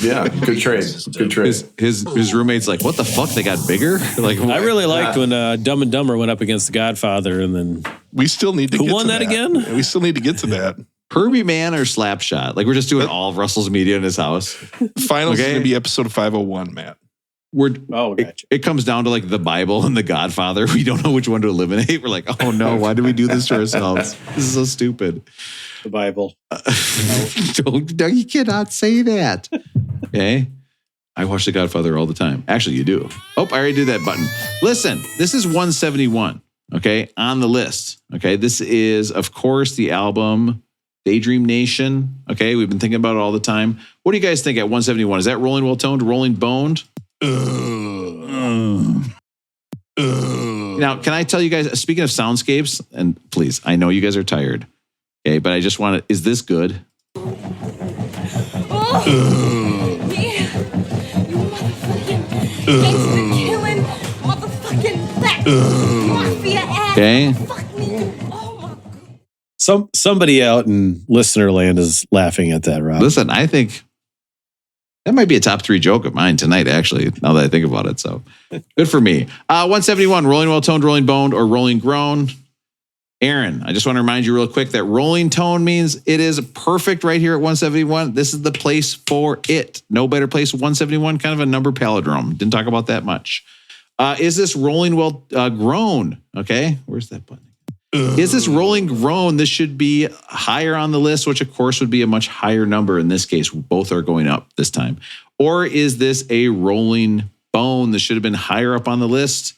Yeah, good trade. Good trade. His roommate's like, what the fuck? They got bigger? Like, I really liked when Dumb and Dumber went up against The Godfather, and then we still need to. Who get won to that again? We still need to get to that. Herbie Man or Slapshot? Like we're just doing all of Russell's media in his house. Finals is going to be episode 501, Matt. Gotcha. It comes down to like the Bible and the Godfather. We don't know which one to eliminate. We're like, oh no, why did we do this to ourselves? This is so stupid. The Bible. No, you cannot say that. Okay. I watch The Godfather all the time. Actually, you do. Oh, I already did that button. Listen, this is 171. Okay. On the list. Okay. This is, of course, the album Daydream Nation. Okay. We've been thinking about it all the time. What do you guys think at 171? Is that Rolling Well Toned, Rolling Boned? Now, can I tell you guys, speaking of soundscapes, and please, I know you guys are tired, okay, but I just want to, is this good? Okay. Somebody out in listener land is laughing at that, Rob. Listen, I think that might be a top 3 joke of mine tonight, actually, now that I think about it. So good for me. 171, Rolling Well Toned, Rolling Boned, or Rolling Grown. Aaron, I just want to remind you real quick that rolling tone means it is perfect right here at 171. This is the place for it. No better place. 171, kind of a number palindrome. Didn't talk about that much. Is this rolling well grown? Okay, where's that button? Is this rolling grown? This should be higher on the list, which of course would be a much higher number in this case. Both are going up this time. Or is this a rolling bone? This should have been higher up on the list.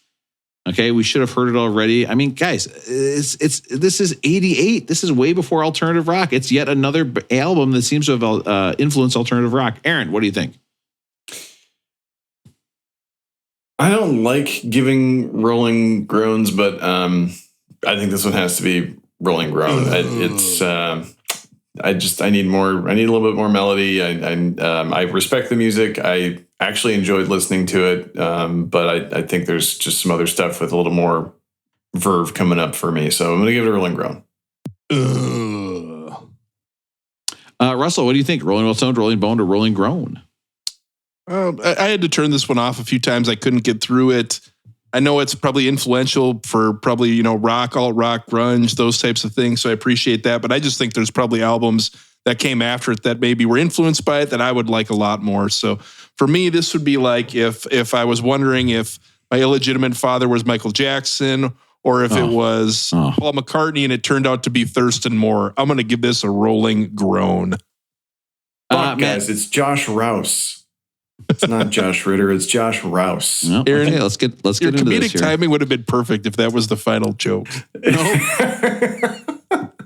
Okay, we should have heard it already. I mean, guys, this is 88. This is way before alternative rock. It's yet another album that seems to have influenced alternative rock. Aaron, what do you think? I don't like giving rolling groans, but I think this one has to be rolling groan. I need more. I need a little bit more melody. I respect the music. I actually enjoyed listening to it, but I think there's just some other stuff with a little more verve coming up for me. So I'm going to give it a rolling groan. Russell, what do you think? Rolling well toned, rolling boned, or rolling groan? I had to turn this one off a few times. I couldn't get through it. I know it's probably influential for probably, rock, alt rock, grunge, those types of things. So I appreciate that. But I just think there's probably albums that came after it that maybe were influenced by it that I would like a lot more. So for me, this would be like if I was wondering if my illegitimate father was Michael Jackson or if it was Paul McCartney and it turned out to be Thurston Moore. I'm going to give this a rolling groan. Guys, it's Josh Rouse. It's not Josh Ritter. It's Josh Rouse. Nope. Aaron, okay, let's get into this. Your comedic timing would have been perfect if that was the final joke.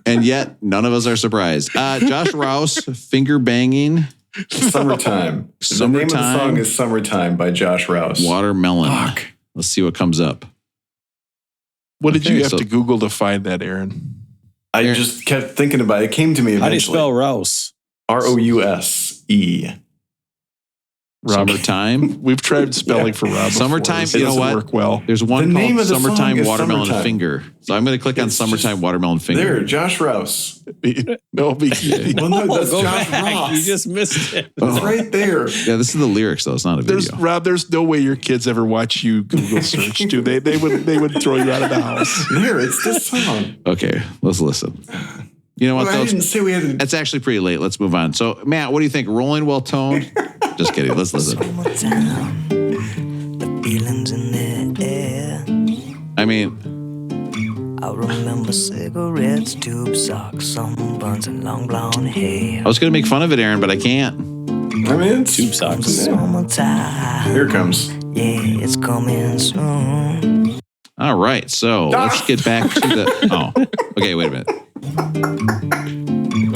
And yet, none of us are surprised. Josh Rouse, Finger Banging. Summertime. The name of the song is Summertime by Josh Rouse. Watermelon. Fuck. Let's see what comes up. What did you have to Google to find that, Aaron? I just kept thinking about it. It came to me eventually. How do you spell Rouse? Rouse. Summertime. We've tried spelling for Rob. Summertime. You know what? Work well. There's one called Summertime Watermelon Finger. So I'm going to click on Summertime Watermelon Finger. There, Josh Rouse. No, that's Josh Rouse. You just missed it. It's right there. Yeah, this is the lyrics though. It's not a video. Rob, there's no way your kids ever watch you Google search, do they? They would throw you out of the house. There, it's this song. Okay, let's listen. You know what? I didn't say we had to. That's actually pretty late. Let's move on. So, Matt, what do you think? Rolling well toned? Just kidding. Let's listen. The feelings in the air. I mean, I remember cigarettes, tube socks, sunburns, and long blonde hair. I was going to make fun of it, Aaron, but I can't. I mean, it's tube socks. Summertime. Here it comes. Yeah, it's coming soon. All right. So let's get back to the. Okay. Wait a minute.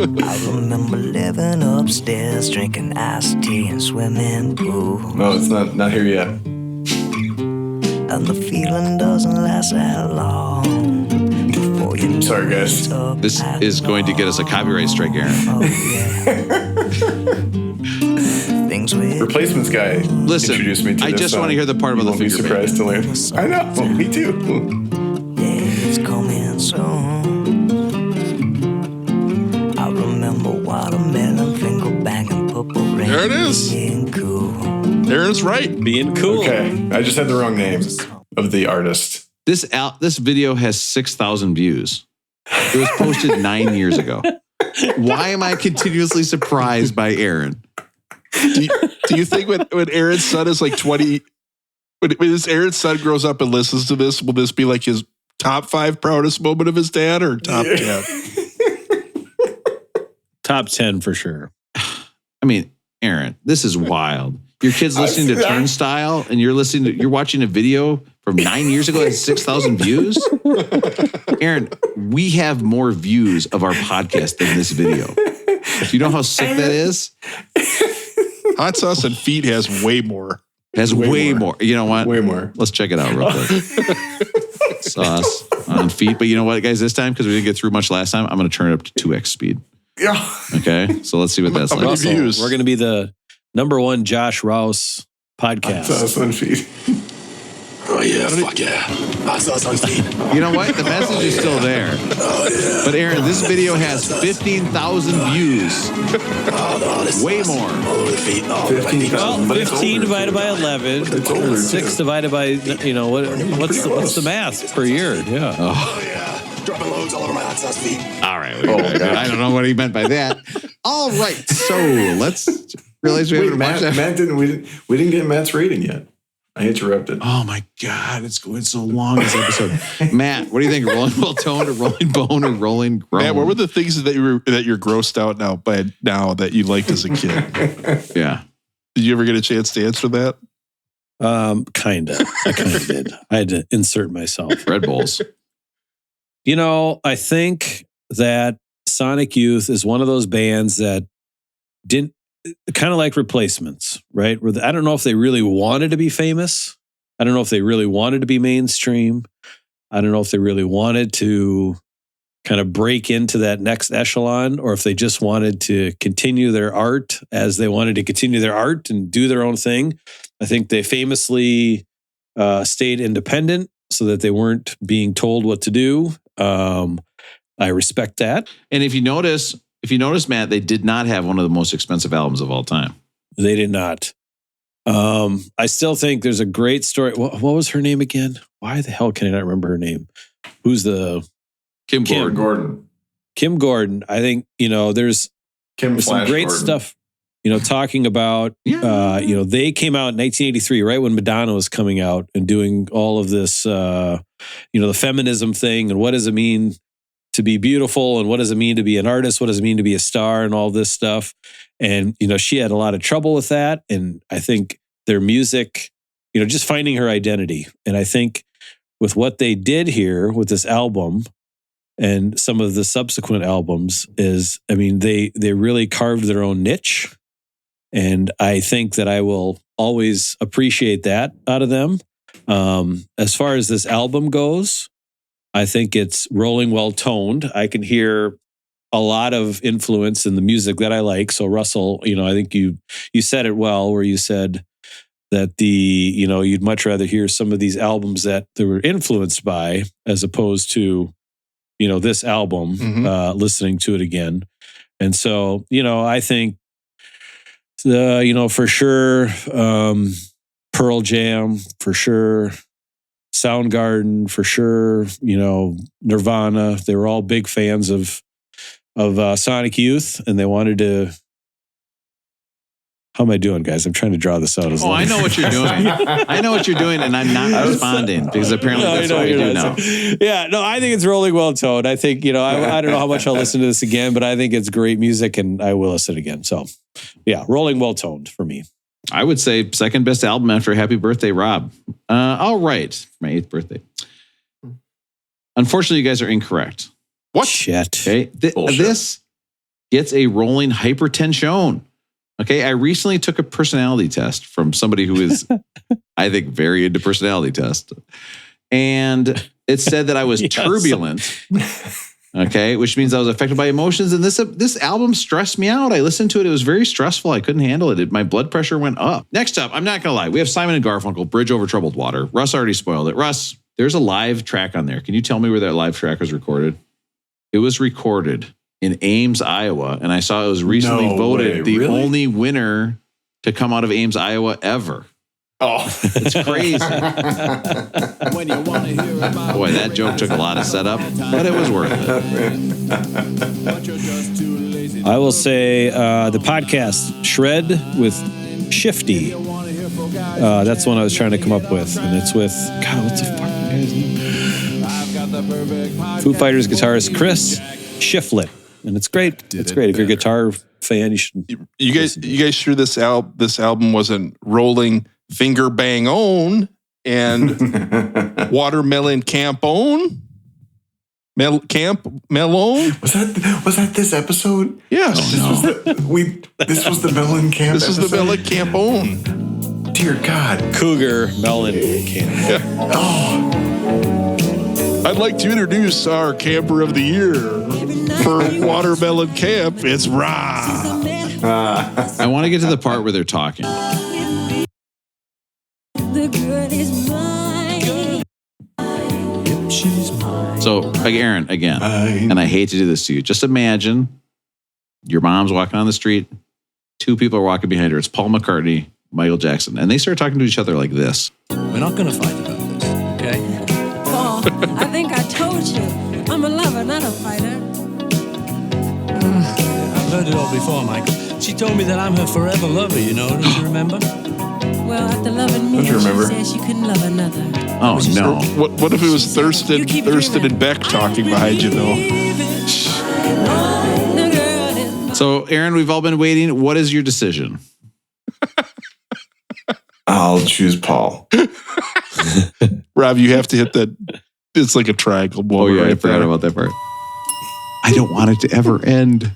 I remember living upstairs, drinking iced tea and swimming pool. No, it's not here yet. And the feeling doesn't last that long. Before you know, sorry, guys. This is going to get us a copyright strike, Aaron. Oh, yeah. Things with Replacements guy. Listen, introduced me to I this just song. want to hear the part about the finger. Surprised to learn. I know. Me too. Yeah, it's coming soon. Watermelon, finger banging, purple rain. There it is. Being cool. Aaron's right. Being cool. Okay, I just had the wrong name of the artist. This video has 6,000 views. It was posted 9 years ago. Why am I continuously surprised by Aaron? Do you think when Aaron's son is like 20, when Aaron's son grows up and listens to this, will this be like his top 5 proudest moment of his dad or top 10? Top 10 for sure. I mean, Aaron, this is wild. Your kid's listening to Turnstile and you're watching a video from 9 years ago that has 6,000 views. Aaron, we have more views of our podcast than this video. Do you know how sick that is? Hot Sauce and Feet has way more. Has way more. You know what? Way more. Let's check it out real quick. Sauce on Feet. But you know what, guys? This time, because we didn't get through much last time, I'm going to turn it up to 2x speed. Yeah. Okay? So let's see what that's like. Russell, we're going to be the #1 Josh Rouse podcast. Sauce on Feet. Oh, yeah, fuck yeah. Hot sauce on feet. You know what? The message is still there. Oh, yeah. But Aaron, this video has 15,000 views. Way more. All over the feet. Oh, 15,000. Well, 15 divided by 11. 6 divided by, what's the math per year? Yeah. Oh, yeah. Dropping loads all over my hot sauce feet. All right. I don't know what he meant by that. All right. So let's realize we haven't watched that. Matt didn't. We didn't get Matt's rating yet. I interrupted. Oh my God, it's going so long this episode. Matt, what do you think? Rolling well toned or rolling bone or rolling groan? Matt, what were the things that you're grossed out now that you liked as a kid? Yeah. Did you ever get a chance to answer that? Kinda. I kind of did. I had to insert myself. Red Bulls. I think that Sonic Youth is one of those bands that didn't, kind of like Replacements, right? I don't know if they really wanted to be famous. I don't know if they really wanted to be mainstream. I don't know if they really wanted to kind of break into that next echelon, or if they just wanted to continue their art as they wanted to continue their art and do their own thing. I think they famously stayed independent so that they weren't being told what to do. I respect that. And if you notice, Matt, they did not have one of the most expensive albums of all time. They did not. I still think there's a great story. What was her name again? Why the hell can I not remember her name? Who's the Kim Gordon. Kim Gordon. I think, there's some great Gordon. stuff, talking about, they came out in 1983, right when Madonna was coming out and doing all of this, the feminism thing and what does it mean to be beautiful and what does it mean to be an artist? What does it mean to be a star and all this stuff? And, she had a lot of trouble with that. And I think their music, just finding her identity. And I think with what they did here with this album and some of the subsequent albums is, they really carved their own niche. And I think that I will always appreciate that out of them. As far as this album goes, I think it's rolling well toned. I can hear a lot of influence in the music that I like. So Russell, I think you said it well, where you said that you'd much rather hear some of these albums that they were influenced by, as opposed to, this album, listening to it again. And so, I think, for sure, Pearl Jam, for sure, Soundgarden, for sure, Nirvana. They were all big fans of Sonic Youth, and they wanted to. How am I doing, guys? I'm trying to draw this out. I know what you're doing. I know what you're doing, and I'm not responding because apparently that's what we do now. Yeah, no, I think it's rolling well toned. I think, I don't know how much I'll listen to this again, but I think it's great music, and I will listen again. So, yeah, rolling well toned for me. I would say second best album after Happy Birthday, Rob. All right, my 8th birthday. Unfortunately, you guys are incorrect. What? Shit. Okay, this gets a rolling hypertension. Okay, I recently took a personality test from somebody who is, I think, very into personality tests. And it said that I was turbulent. Okay, which means I was affected by emotions. And this album stressed me out. I listened to it. It was very stressful. I couldn't handle it. My blood pressure went up. Next up, I'm not going to lie. We have Simon and Garfunkel, Bridge Over Troubled Water. Russ already spoiled it. Russ, there's a live track on there. Can you tell me where that live track was recorded? It was recorded in Ames, Iowa. And I saw it was recently voted the only winner to come out of Ames, Iowa ever. Oh, it's crazy. When you want to hear Boy, that joke took a lot of setup, but it was worth it. but you're just too I will say the podcast Shred with Shifty. That's the one I was trying to come up with. And it's with, God, what's the fucking guy's name? Foo Fighters guitarist Chris Shiflett. And it's great. It's great. If you're a guitar fan, you should. You guys sure this album wasn't Rolling Finger Bang On and Watermelon Camp On? Camp Melon? Was that this episode? Yes. This was the Melon Camp. This episode? is the Melon Camp On. Dear God. Cougar Melon Camp. Yeah. Oh. I'd like to introduce our camper of the year for Watermelon Camp. It's Ra. I want to get to the part where they're talking. So, like Aaron, again, and I hate to do this to you. Just imagine your mom's walking on the street. Two people are walking behind her. It's Paul McCartney, Michael Jackson. And they start talking to each other like this. We're not going to fight about this, okay? Paul, I think I told you. I'm a lover, not a fighter. I've heard it all before, Michael. She told me that I'm her forever lover, you know. Don't you remember? Well, after loving me, she said she couldn't love another. Oh, no. What if it was Thurston and Beck talking behind you, though? So, Aaron, we've all been waiting. What is your decision? I'll choose Paul. Rob, you have to hit that. It's like a triangle. Oh, yeah, I forgot about that part. I don't want it to ever end.